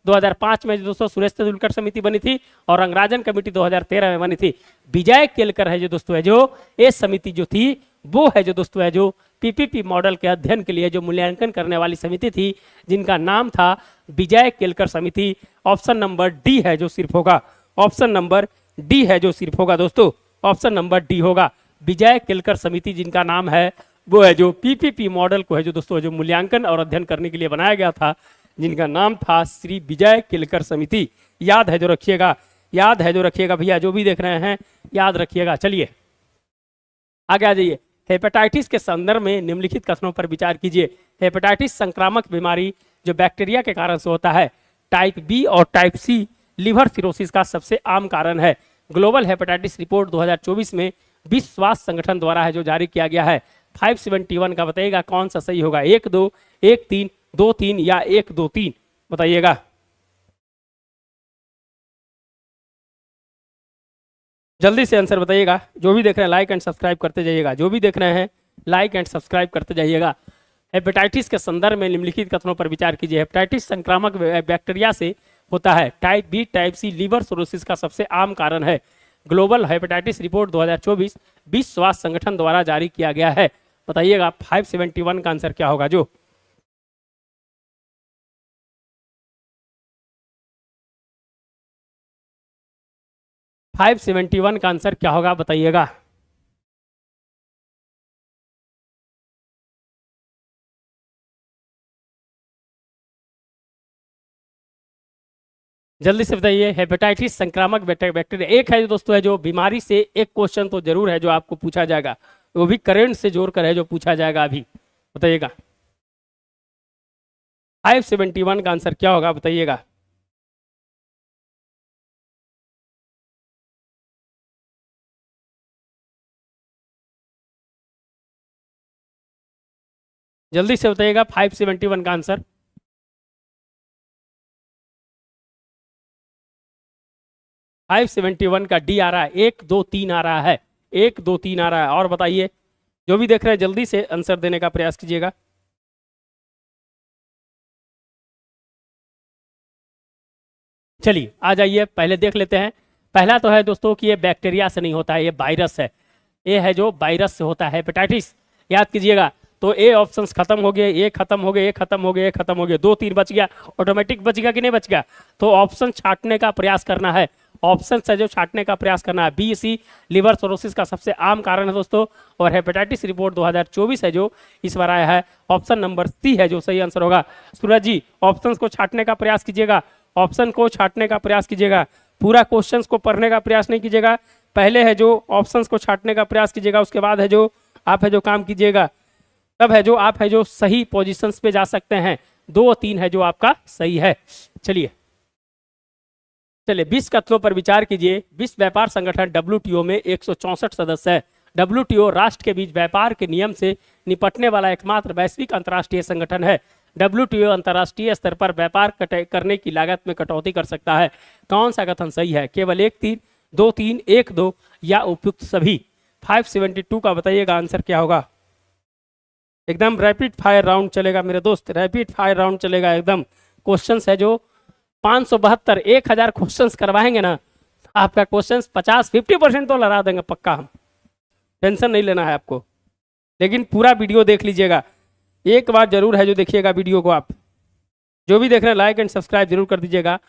2005 में दोस्तों सुरेश तेंदुलकर समिति बनी थी, और रंगराजन कमेटी 2013 में बनी थी। विजय केलकर है जो दोस्तों है जो ये समिति जो थी, वो है जो दोस्तों है जो पीपीपी मॉडल के अध्ययन के लिए जो मूल्यांकन करने वाली समिति थी, जिनका नाम था विजय केलकर समिति। ऑप्शन नंबर डी है जो सिर्फ होगा, ऑप्शन नंबर डी है जो सिर्फ होगा दोस्तों, ऑप्शन नंबर डी होगा। विजय केलकर समिति जिनका नाम है वो है जो पीपीपी मॉडल को है जो दोस्तों जो मूल्यांकन और अध्ययन करने के लिए बनाया गया था, जिनका नाम था श्री विजय केलकर समिति। याद है जो रखिएगा, याद है जो रखिएगा भैया, जो भी देख रहे हैं याद रखिएगा। चलिए आगे आ जाइए। हेपेटाइटिस के संदर्भ में निम्नलिखित कथनों पर विचार कीजिए। हेपेटाइटिस संक्रामक बीमारी जो बैक्टीरिया के कारण से होता है। टाइप बी और टाइप सी लिवर सिरोसिस का सबसे आम कारण है। ग्लोबल हेपेटाइटिस रिपोर्ट 2024 में विश्व स्वास्थ्य संगठन द्वारा है जो जारी किया गया है। 571 का बताइएगा कौन सा सही होगा, 1 2 1 3 2 3 या 1 2 3 बताइएगा। जल्दी से आंसर बताइएगा। जो भी देख रहे हैं लाइक एंड सब्सक्राइब करते जाइएगा, जो भी देख रहे हैं लाइक एंड सब्सक्राइब करते जाइएगा। हेपेटाइटिस के संदर्भ में निम्नलिखित कथनों पर विचार कीजिए। हेपेटाइटिस संक्रामक बैक्टीरिया से होता है। Type B type C liver cirrhosis का सबसे आम कारण है। ग्लोबल हेपेटाइटिस रिपोर्ट 2024 विश्व स्वास्थ्य संगठन द्वारा जारी किया गया है। बताइएगा 571 का आंसर क्या होगा। जो 571 का आंसर क्या होगा बताइएगा। जल्दी से बताइए। हेपेटाइटिस संक्रामक बैक्टीरिया एक है जो दोस्तों है जो बीमारी से, एक क्वेश्चन तो जरूर है जो आपको पूछा जाएगा, वो भी करंट से जोड़कर है जो पूछा जाएगा अभी। बताइएगा 571 का आंसर क्या होगा बताइएगा। जल्दी से बताइएगा 571 का आंसर। 571 का डी आ रहा है, 1 2 3 आ रहा है, 1 2 3 आ रहा है। और बताइए, जो भी देख रहे हैं जल्दी से आंसर देने का प्रयास कीजिएगा। चलिए आ जाइए, पहले देख लेते हैं। पहला तो है दोस्तों कि ये बैक्टीरिया से नहीं होता है, ये वायरस है। ये है जो वायरस से होता है हेपेटाइटिस, याद कीजिएगा। तो ए ऑप्शंस खत्म हो गए, ए खत्म हो गए, ए खत्म हो गए, ए खत्म हो गए, 2 3 बच गया। ऑटोमेटिक बच गया कि नहीं बच गया? तो ऑप्शन छांटने का प्रयास करना है, ऑप्शन से जो छांटने का प्रयास करना है। बी सी लिवर सिरोसिस का सबसे आम कारण है दोस्तों, और हेपेटाइटिस रिपोर्ट 2024 है जो इस बार आया है। ऑप्शन नंबर सी है जो सही आंसर होगा। सूरज जी ऑप्शंस को छांटने का प्रयास कीजिएगा, ऑप्शन को छांटने का प्रयास कीजिएगा, पूरा क्वेश्चंस को पढ़ने का प्रयास नहीं कीजिएगा। पहले है जो ऑप्शंस को छांटने का प्रयास कीजिएगा, उसके बाद है जो आप है जो काम कीजिएगा, तब है जो आप है जो सही पोजीशंस पे जा सकते हैं। 2 और 3 है जो आपका सही है। चलिए 20 कथनों पर विचार कीजिए। विश्व व्यापार संगठन WTO में 164 सदस्य है। WTO राष्ट्र के बीच व्यापार के नियम से निपटने वाला एकमात्र वैश्विक अंतर्राष्ट्रीय संगठन है। WTO अंतर्राष्ट्रीय स्तर पर व्यापार करने की लागत में कटौती कर सकता है। कौन सा कथन सही है? केवल 1 3 2 3 1 2 या उपयुक्त सभी? 572 का बताइएगा आंसर क्या होगा। एकदम रैपिड फायर राउंड चलेगा मेरे दोस्त, रैपिड फायर राउंड चलेगा एकदम। क्वेश्चंस है जो 572 1000 क्वेश्चंस करवाएंगे ना, आपका क्वेश्चंस 50-50% तो लड़ा देंगे पक्का हम, टेंशन नहीं लेना है आपको। लेकिन पूरा वीडियो देख लीजिएगा, एक बार जरूर है जो देखिएगा वीडियो को। आप जो भी देख रहे हैं लाइक एंड सब्सक्राइब जरूर कर दीजिएगा।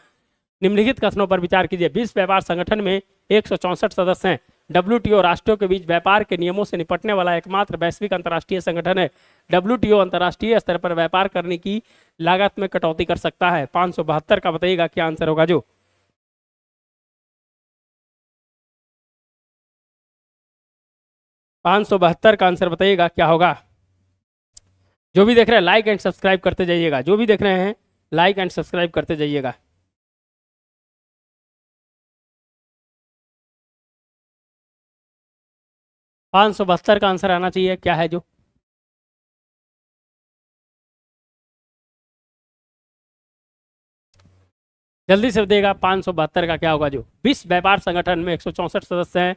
निम्नलिखित कथनों पर विचार कीजिए। विश्व व्यापार संगठन में 164 सदस्य हैं। WTO राष्ट्रों के बीच व्यापार के नियमों से निपटने वाला एकमात्र वैश्विक अंतर्राष्ट्रीय संगठन है। WTO अंतर्राष्ट्रीय स्तर पर व्यापार करने की लागत में कटौती कर सकता है। 572 का बताइएगा क्या आंसर होगा। जो 572 का आंसर बताइएगा क्या होगा। जो भी देख रहे हैं लाइक एंड सब्सक्राइब करते जाइएगा, जो भी देख रहे हैं लाइक एंड सब्सक्राइब करते जाइएगा। पाँच सौ बहत्तर का आंसर आना चाहिए, क्या है जो? जल्दी से बताइएगा 572 का क्या होगा। जो विश्व व्यापार संगठन में 164 सदस्य हैं।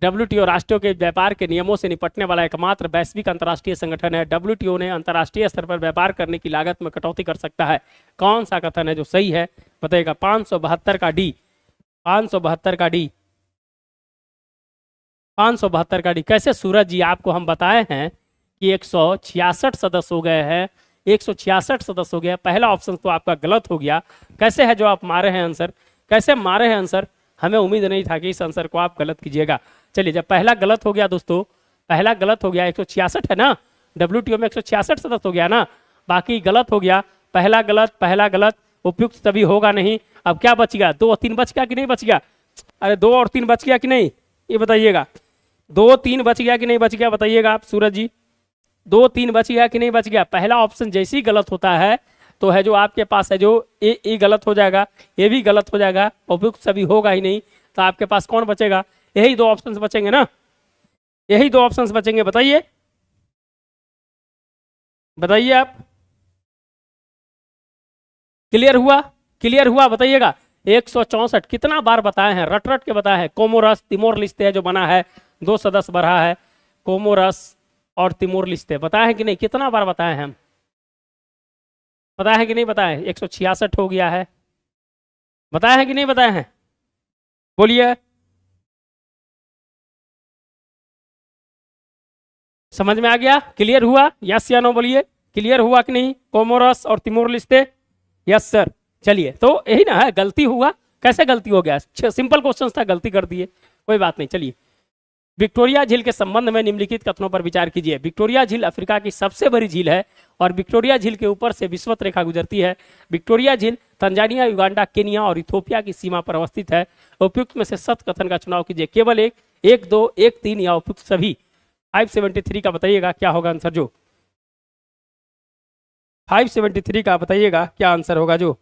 WTO राष्ट्रों के व्यापार के नियमों से निपटने वाला एकमात्र वैश्विक अंतर्राष्ट्रीय संगठन है। WTO ने अंतर्राष्ट्रीय स्तर पर व्यापार करने की लागत में कटौती कर सकता है। कौन सा कथन है जो सही है बताइएगा। 572 का डी, 572 का डी, 572 का डी। कैसे सूरज जी, आपको हम बताए हैं कि 166 सदस्य हो गए हैं, 166 सदस्य हो गया। पहला ऑप्शन तो आपका गलत हो गया। कैसे है जो आप मारे हैं आंसर, कैसे मारे हैं आंसर? हमें उम्मीद नहीं था कि इस आंसर को आप गलत कीजिएगा। चलिए, जब पहला गलत हो गया दोस्तों, पहला गलत हो गया, 166 है ना, WTO में 166 सदस्य हो गया ना, बाकी गलत हो गया, पहला गलत, उपयुक्त तभी होगा नहीं। अब क्या बच गया, 2 और 3 बच गया कि नहीं बच गया? अरे 2 और 3 बच गया कि नहीं, ये बताइएगा। 2 3 बच गया कि नहीं बच गया, बताइएगा आप सूरज जी। 2 3 बच गया कि नहीं बच गया? पहला ऑप्शन जैसे ही गलत होता है तो है जो आपके पास है जो ए गलत हो जाएगा, ये भी गलत हो जाएगा, उपयुक्त सभी होगा ही नहीं, तो आपके पास कौन बचेगा? यही 2 ऑप्शन बचेंगे ना, यही 2 ऑप्शन बचेंगे। बताइए बताइए आप, क्लियर हुआ? क्लियर हुआ, बताइएगा। 164 कितना बार बताए हैं, रट रट के बताए हैं। कोमोरस तिमोर लिस्ते है जो बना है, 2 सदस्य बढ़ा है, कोमोरस और तिमोर लिस्ते, बताए हैं कि नहीं? कितना बार बताए हैं हम, बताए हैं कि नहीं बताए? 166 हो गया है, बताए हैं कि नहीं बताए हैं? बोलिए, समझ में आ गया? क्लियर हुआ? यस या नो बोलिए, क्लियर हुआ कि नहीं? कोमोरस और तिमोर लिस्ते, यस सर। चलिए, तो यही ना है, गलती हुआ। कैसे गलती हो गया? सिंपल क्वेश्चन था, गलती कर दिए, कोई बात नहीं। चलिए, विक्टोरिया झील के संबंध में निम्नलिखित कथनों पर विचार कीजिए। विक्टोरिया झील अफ्रीका की सबसे बड़ी झील है और विक्टोरिया झील के ऊपर से विषुवत रेखा गुजरती है। विक्टोरिया झील तंजानिया, युगांडा, केनिया और इथोपिया की सीमा पर अवस्थित है। उपयुक्त में से सत्य कथन का चुनाव कीजिए, केवल एक, 1 2 1 3 या उपयुक्त सभी। 573 का बताइएगा क्या होगा आंसर जो, 573 का बताइएगा क्या आंसर होगा जो।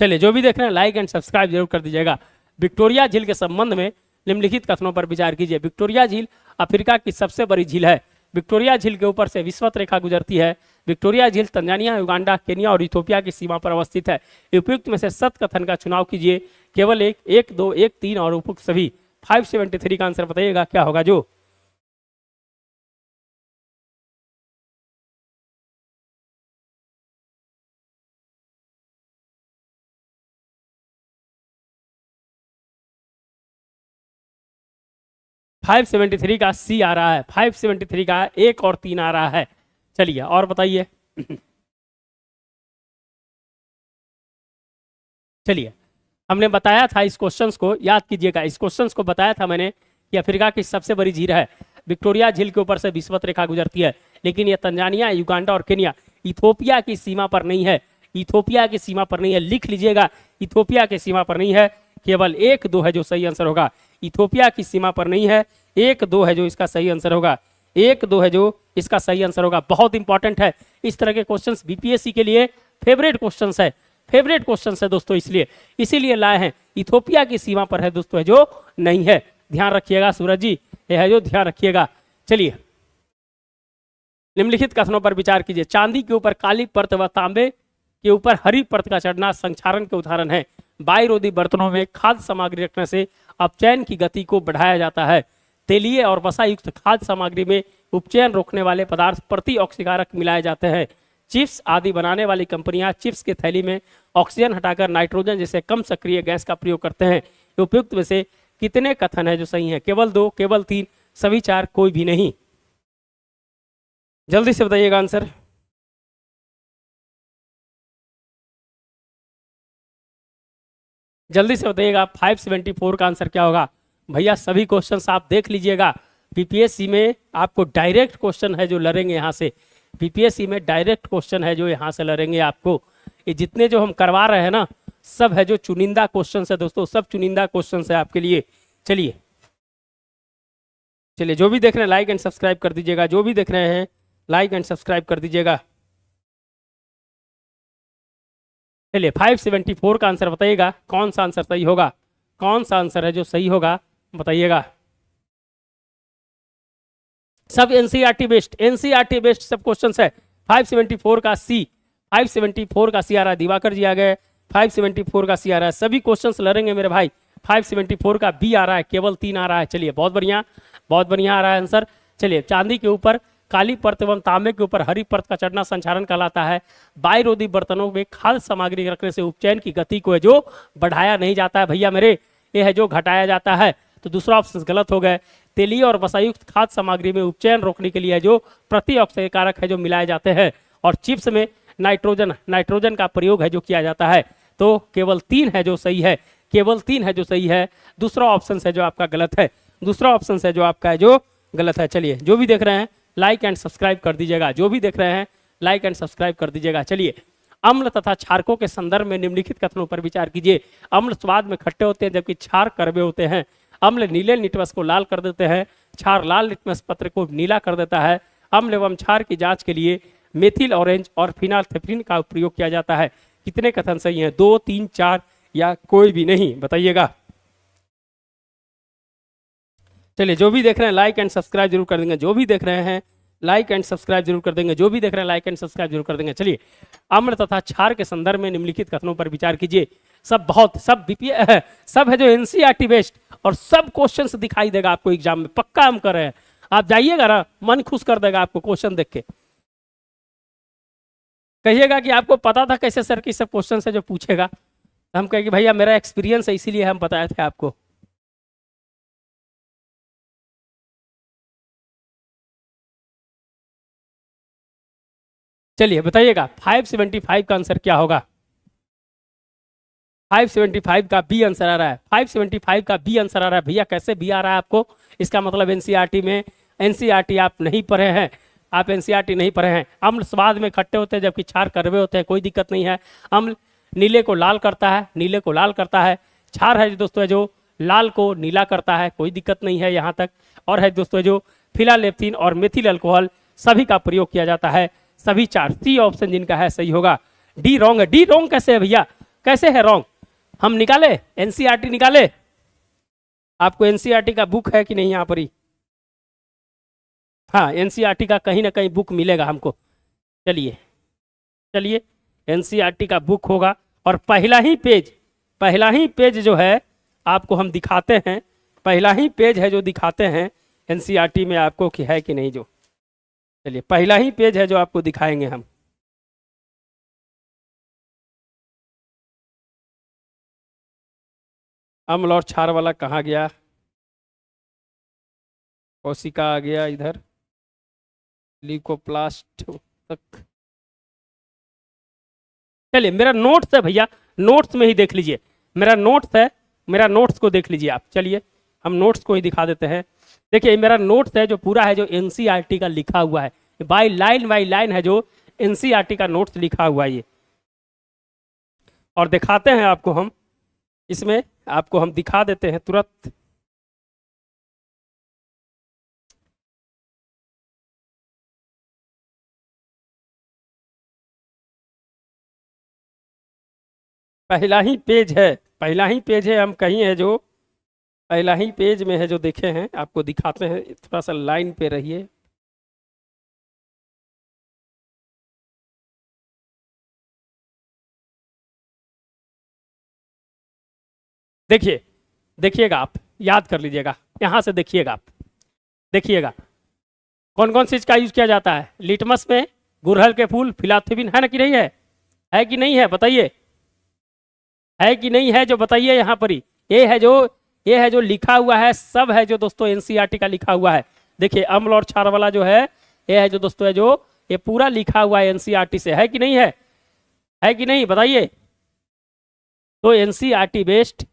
चलिए, जो भी देख रहे हैं लाइक एंड सब्सक्राइब जरूर कर दीजिएगा। विक्टोरिया झील के संबंध में निम्नलिखित कथनों पर विचार कीजिए। विक्टोरिया झील अफ्रीका की सबसे बड़ी झील है। विक्टोरिया झील के ऊपर से विषुवत रेखा गुजरती है। विक्टोरिया झील तंजानिया, युगांडा, केनिया और इथोपिया की सीमा पर अवस्थित है। उपयुक्त में से सत्य कथन का चुनाव कीजिए, केवल एक, 1 2 1 3 और उपयुक्त सभी। 573 का आंसर बताइएगा क्या होगा जो। फाइव 73 का सी आ रहा है, 573 का 1 और 3 आ रहा है। चलिए और बताइए। चलिए, हमने बताया था इस क्वेश्चंस को, याद कीजिएगा, इस क्वेश्चंस को बताया था मैंने कि अफ्रीका की सबसे बड़ी झील है। विक्टोरिया झील के ऊपर से विषुवत रेखा गुजरती है, लेकिन यह तंजानिया, युगांडा और केनिया, इथोपिया की सीमा पर नहीं है। इथोपिया की सीमा पर नहीं है, लिख लीजिएगा, इथोपिया की सीमा पर नहीं है। केवल 1 2 है जो सही आंसर होगा। इथोपिया की सीमा पर नहीं है, 1 2 है जो इसका सही आंसर होगा। 1 2 है जो इसका सही आंसर होगा। बहुत इंपॉर्टेंट है, इस तरह के क्वेश्चंस बीपीएससी के लिए फेवरेट क्वेश्चंस है, फेवरेट क्वेश्चन है दोस्तों, इसलिए इसीलिए लाए हैं। इथोपिया की सीमा पर है दोस्तों, है जो नहीं है, ध्यान रखिएगा सूरज जी, यह है जो ध्यान रखिएगा। चलिए, निम्नलिखित कथनों पर विचार कीजिए। चांदी के ऊपर काली परत व तांबे के ऊपर हरी परत का चढ़ना संक्षारण के उदाहरण है। बायरोधी बर्तनों में खाद्य सामग्री रखने से अपचयन की गति को बढ़ाया जाता है। तेलीय और वसा युक्त खाद्य सामग्री में उपचयन रोकने वाले पदार्थ प्रति ऑक्सीकारक मिलाए जाते हैं। चिप्स आदि बनाने वाली कंपनियां चिप्स के थैली में ऑक्सीजन हटाकर नाइट्रोजन जैसे कम सक्रिय गैस का प्रयोग करते हैं। उपयुक्त में से कितने कथन है जो सही है? केवल 2, केवल 3, सभी 4, कोई भी नहीं। जल्दी से बताइएगा आंसर। जल्दी से बताइएगा 574 का आंसर क्या होगा? भैया सभी क्वेश्चंस आप देख लीजिएगा, बीपीएससी में आपको डायरेक्ट क्वेश्चन है जो लड़ेंगे यहाँ से। बीपीएससी में डायरेक्ट क्वेश्चन है जो यहाँ से लड़ेंगे आपको। ये जितने जो हम करवा रहे हैं ना, सब है जो चुनिंदा क्वेश्चन है दोस्तों, सब चुनिंदा क्वेश्चन है आपके लिए। चलिए चलिए, जो भी देख रहे हैं लाइक एंड सब्सक्राइब कर दीजिएगा, जो भी देख रहे हैं लाइक एंड सब्सक्राइब कर दीजिएगा। चलिए, 574 का आंसर बताइएगा, कौन सा आंसर सही होगा? कौन सा आंसर है जो सही होगा, बताइएगा। सब एनसीईआरटी बेस्ड, एनसीईआरटी बेस्ड सब क्वेश्चंस है। 574 का सी, 574 का सी आ रहा है, दिवाकर जी आ गए। 574 का सी आ रहा है, सभी क्वेश्चंस लड़ेंगे मेरे भाई। 574 का बी आ रहा है, केवल 3 आ रहा है। चलिए, बहुत बढ़िया, बहुत बढ़िया आ रहा है आंसर। चलिए, चांदी के ऊपर काली परत एवं तांबे के ऊपर हरी परत का चढ़ना संचारण कहलाता है। बायरोधी बर्तनों में खाद्य सामग्री रखने से उपचयन की गति को है जो बढ़ाया नहीं जाता है भैया मेरे, ये है जो घटाया जाता है। तो दूसरा ऑप्शन गलत हो गए। तेलीय और वसायुक्त खाद्य सामग्री में उपचयन रोकने के लिए जो प्रति ऑक्सीकारक है जो मिलाए जाते हैं। और चिप्स में नाइट्रोजन, नाइट्रोजन का प्रयोग है जो किया जाता है। तो केवल 3 है जो सही है, केवल 3 है जो सही है। दूसरा ऑप्शन है जो आपका गलत है, दूसरा ऑप्शन है जो आपका है जो गलत है। चलिए, जो भी देख रहे हैं लाइक एंड सब्सक्राइब कर दीजिएगा, जो भी देख रहे हैं लाइक एंड सब्सक्राइब कर दीजिएगा। चलिए, अम्ल तथा क्षारकों के संदर्भ में निम्नलिखित कथनों पर विचार कीजिए। अम्ल स्वाद में खट्टे होते हैं जबकि क्षार कड़वे होते हैं। अम्ल नीले लिटमस को लाल कर देते हैं, क्षार लाल लिटमस पत्र को नीला कर देता है। अम्ल एवं क्षार की जांच के लिए मेथिल ऑरेंज और फिनाल्थेफ्रिन का प्रयोग किया जाता है। कितने कथन सही हैं? 2, 3, 4 या कोई भी नहीं, बताइएगा। चलिए, जो भी देख रहे हैं लाइक एंड सब्सक्राइब जरूर कर देंगे, जो भी देख रहे हैं लाइक एंड सब्सक्राइब जरूर कर देंगे, जो भी देख रहे हैं लाइक एंड सब्सक्राइब जरूर कर देंगे। चलिए, अम्ल तथा क्षार के संदर्भ में निम्नलिखित कथनों पर विचार कीजिए। सब बहुत सब बीपीए सब है जो एनसीईआरटी बेस्ड और सब क्वेश्चंस दिखाई देगा आपको एग्जाम में, पक्का हम कर रहे हैं। आप जाइएगा ना, मन खुश कर देगा आपको क्वेश्चन देख के। कहिएगा कि आपको पता था कैसे सर कि सब क्वेश्चन है जो पूछेगा। हम कहेंगे भैया मेरा एक्सपीरियंस है इसीलिए हम बताए थे आपको। चलिए बताइएगा 575 का आंसर क्या होगा? 575 का बी आंसर आ रहा है, 575 का बी आंसर आ रहा है। भैया कैसे बी आ रहा है आपको? इसका मतलब एनसीईआरटी में, एनसीईआरटी आप नहीं पढ़े हैं, आप एनसीईआरटी नहीं पढ़े हैं। अम्ल स्वाद में खट्टे होते हैं जबकि क्षार कड़वे होते हैं, कोई दिक्कत नहीं है। अम्ल नीले को लाल करता है, नीले को लाल करता है। क्षार है दोस्तों जो लाल को नीला करता है, कोई दिक्कत नहीं है यहाँ तक। और है दोस्तों जो फिनालेप्थिन और मेथिल अल्कोहल सभी का प्रयोग किया जाता है। सभी 4, सी ऑप्शन जिनका है सही होगा। डी रॉन्ग है। डी रॉन्ग कैसे है भैया? कैसे है रॉन्ग? हम निकाले, एनसीईआरटी निकाले। आपको एनसीईआरटी का बुक है कि नहीं यहाँ पर ही? हाँ, एनसीईआरटी का कहीं ना कहीं बुक मिलेगा हमको। चलिए चलिए, एनसीईआरटी का बुक होगा और पहला ही पेज जो है आपको हम दिखाते हैं, पहला ही पेज है जो दिखाते हैं एनसीईआरटी में आपको कि है कि नहीं जो। चलिए, पहला ही पेज है जो आपको दिखाएंगे हम। अम्ल और क्षार वाला कहाँ गया? कोशिका आ गया इधर, ल्यूकोप्लास्ट तक। चलिए, मेरा नोट्स है भैया, नोट्स में ही देख लीजिए। मेरा नोट्स है, मेरा नोट्स को देख लीजिए आप। चलिए, हम नोट्स को ही दिखा देते हैं। देखिए, मेरा नोट्स है जो पूरा है जो एनसीईआरटी का लिखा हुआ है, बाय लाइन है जो एनसीईआरटी का नोट्स लिखा हुआ है ये। और दिखाते हैं आपको हम, इसमें आपको हम दिखा देते हैं तुरंत। पहला ही पेज है, पहला ही पेज है, हम कहीं है जो पहला ही पेज में है जो देखे हैं, आपको दिखाते हैं। थोड़ा सा लाइन पे रहिए। देखिए, देखिएगा आप, याद कर लीजिएगा, यहां से देखिएगा आप, देखिएगा कौन कौन सी चीज का यूज किया जाता है। लिटमस में गुड़हल के फूल, फिलाथेबिन है ना कि नहीं है? है कि नहीं है बताइए? है कि नहीं है जो बताइए यहाँ पर ही। ये है जो लिखा हुआ है, सब है जो दोस्तों एनसीईआरटी का लिखा हुआ है। देखिए, अम्ल और क्षार वाला जो है, ये है जो दोस्तों है जो ये पूरा लिखा हुआ है एनसीईआरटी से। है कि नहीं है? है कि नहीं बताइए? तो एनसीईआरटी बेस्ड,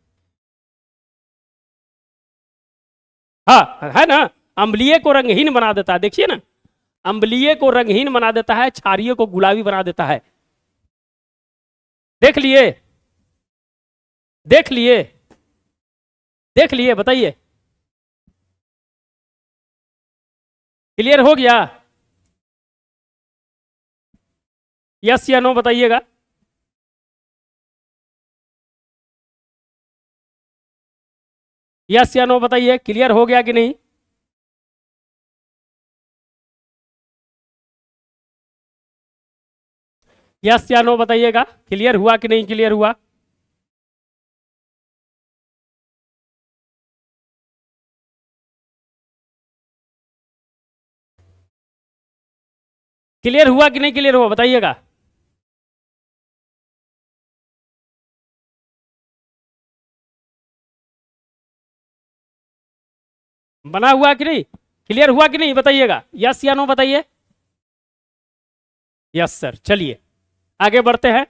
हाँ है ना। अम्लीय को रंगहीन बना देता है, देखिए ना, अम्लीय को रंगहीन बना देता है, क्षारीय को गुलाबी बना देता है। देख लिए, देख लिए, देख लिए, बताइए क्लियर हो गया? यस या नो बताइएगा। यस या नो बताइए, क्लियर हो गया कि नहीं? यस या नो बताइएगा, क्लियर हुआ कि नहीं क्लियर हुआ? क्लियर हुआ कि नहीं क्लियर हुआ बताइएगा। बना हुआ कि नहीं, क्लियर हुआ कि नहीं बताइएगा, यस या नो बताइए। Yes sir. चलिए, आगे बढ़ते हैं।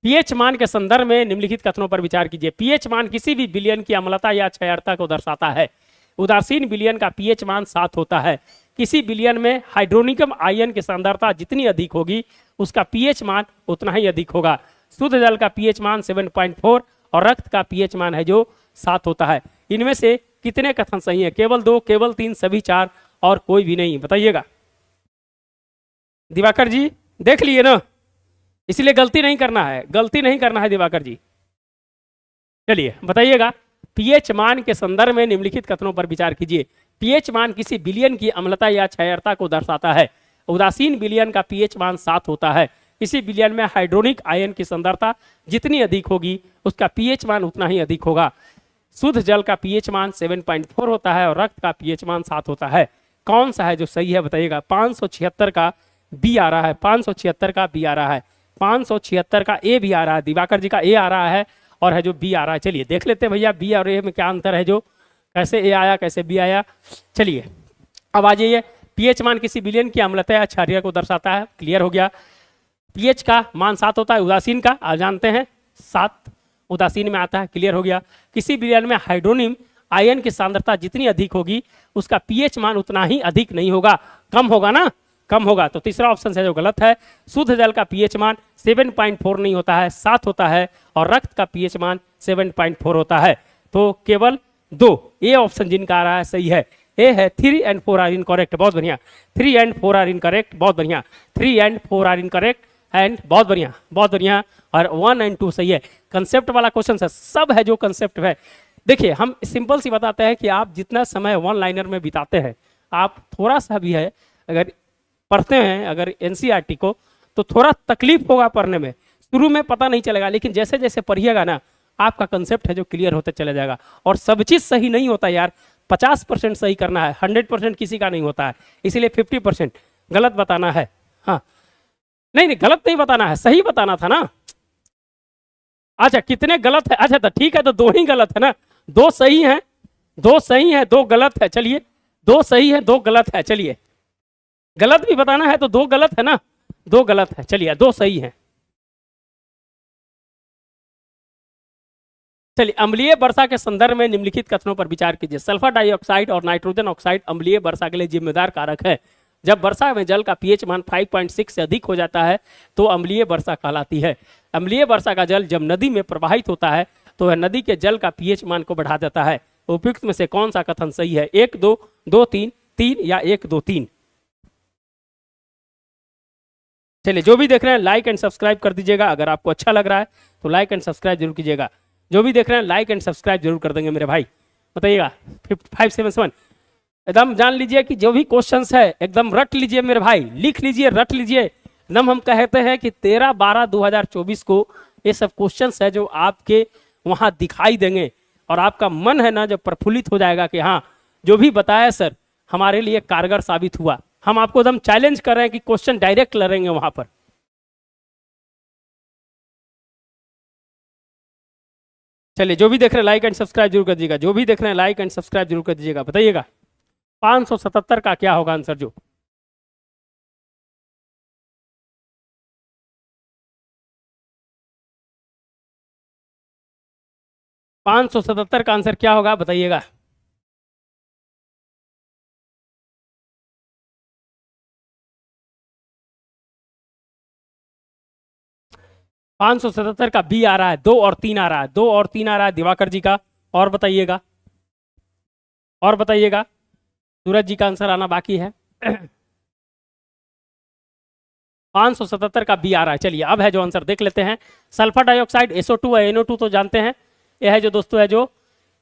पीएच मान के संदर्भ में निम्नलिखित कथनों पर विचार कीजिए। पीएच मान किसी भी विलयन की अम्लता या क्षयता को दर्शाता है। उदासीन विलयन का पीएच मान 7 होता है। किसी विलयन में हाइड्रोनिकम आयन की सांद्रता जितनी अधिक होगी उसका पीएच मान उतना ही अधिक होगा। शुद्ध जल का पीएच मान 7.4 और रक्त का पीएच मान है जो 7 होता है। इनमें से कितने कथन सही है? केवल 2, केवल 3, सभी 4 और कोई भी नहीं? बताइएगा। दिवाकर जी देख लिए ना, इसलिए गलती नहीं करना है, गलती नहीं करना है दिवाकर जी। चलिए बताइएगा। पीएच मान के संदर्भ में निम्नलिखित कथनों पर विचार कीजिए। पीएच मान किसी विलयन की अम्लता या क्षयता को दर्शाता है। उदासीन विलयन का पीएच मान 7 होता है। इसी विलयन में हाइड्रोनिक आयन की सांद्रता जितनी अधिक होगी उसका पीएच मान उतना ही अधिक होगा। शुद्ध जल का पीएच मान 7.4 होता है और रक्त का पीएच मान 7 होता है। कौन सा है जो सही है? बताइएगा। 576 का बी आ रहा है, 576 का बी आ रहा है, 576 का ए भी आ रहा है, दिवाकर जी का ए आ रहा है और है जो बी आ रहा है। चलिए देख लेते हैं भैया बी और ए में क्या अंतर है, जो कैसे ए आया कैसे बी आया। चलिए अब आ जाइए। पीएच मान किसी विलयन की अम्लता या क्षारीय को दर्शाता है, क्लियर हो गया। पीएच का मान 7 होता है। उदासीन का आप जानते हैं 7 उदासीन में आता है, क्लियर हो गया। किसी विलयन में हाइड्रोनियम आयन की सांद्रता जितनी अधिक होगी उसका पीएच मान उतना ही अधिक नहीं होगा, कम होगा ना, कम होगा। तो तीसरा ऑप्शन है जो गलत है। शुद्ध जल का पीएच मान 7.4 नहीं होता है, 7 होता है और रक्त का पीएच मान 7.4 होता है। तो केवल 2 ए ऑप्शन जिनका आ रहा है सही है। ए है 3 and 4 आर इनकरेक्ट, बहुत बढ़िया। 3 and 4 आर इनकरेक्ट, बहुत बढ़िया। 3 and 4 आर इनकरेक्ट एंड बहुत बढ़िया, बहुत बढ़िया। और 1 and 2 सही है। कंसेप्ट वाला क्वेश्चन है, सब है जो कंसेप्ट है। देखिए हम सिंपल सी बताते हैं कि आप जितना समय वन लाइनर में बिताते हैं, आप थोड़ा सा भी है अगर पढ़ते हैं अगर एनसीईआरटी को, तो थोड़ा तकलीफ होगा पढ़ने में, शुरू में पता नहीं चलेगा, लेकिन जैसे जैसे पढ़िएगा ना आपका कंसेप्ट है जो क्लियर होते चले जाएगा। और सब चीज़ सही नहीं होता यार, 50% सही करना है, 100% किसी का नहीं होता है, इसीलिए 50% गलत बताना है। हाँ नहीं नहीं गलत नहीं बताना है, सही बताना था ना। अच्छा कितने गलत है? अच्छा तो ठीक है, तो 2 ही गलत है ना, 2 सही है, 2 सही है 2 गलत है। चलिए 2 सही है 2 गलत है। चलिए गलत भी बताना है तो 2 गलत है ना, 2 गलत है। चलिए 2 सही है। चलिए अम्लीय वर्षा के संदर्भ में निम्नलिखित कथनों पर विचार कीजिए। सल्फर डाइऑक्साइड और नाइट्रोजन ऑक्साइड अम्लीय वर्षा के लिए जिम्मेदार कारक है। जब वर्षा में जल का पीएच मान 5.6 से अधिक हो जाता है तो अम्लीय वर्षा कहलाती है। अम्लीय वर्षा का जल जब नदी में प्रवाहित होता है तो वह नदी के जल का पीएच मान को बढ़ा देता है। उपयुक्त में से कौन सा कथन सही है? 1 2 2 3 3 या 1 2 3? चलिए जो भी देख रहे हैं लाइक एंड सब्सक्राइब कर दीजिएगा। अगर आपको अच्छा लग रहा है तो लाइक एंड सब्सक्राइब जरूर कीजिएगा। जो भी देख रहे हैं लाइक एंड सब्सक्राइब जरूर कर देंगे मेरे भाई। बताइएगा 577 एकदम जान लीजिए कि जो भी क्वेश्चंस है एकदम रट लीजिए मेरे भाई, लिख लीजिए, रट लीजिए। एकदम हम कहते हैं कि 13/12/2024 को ये सब क्वेश्चंस है जो आपके वहां दिखाई देंगे और आपका मन है ना जब प्रफुल्लित हो जाएगा कि हाँ जो भी बताया सर हमारे लिए कारगर साबित हुआ। हम आपको एकदम चैलेंज कर रहे हैं कि क्वेश्चन डायरेक्ट लड़ेंगे वहां पर। चलिए जो भी देख रहे हैं लाइक एंड सब्सक्राइब जरूर कर दीजिएगा। जो भी देख रहे हैं लाइक एंड सब्सक्राइब जरूर कर दीजिएगा। बताइएगा 577 का क्या होगा आंसर? जो 577 का आंसर क्या होगा बताइएगा। पाँच सौ सतहत्तर का बी आ रहा है, 2 और 3 आ रहा है, 2 और 3 आ रहा है दिवाकर जी का। और बताइएगा, और बताइएगा। सूरज जी का आंसर आना बाकी है। 577 का बी आ रहा है। चलिए अब है जो आंसर देख लेते हैं। सल्फर डाइऑक्साइड SO2 है, NO2 तो जानते हैं। यह है जो दोस्तों है जो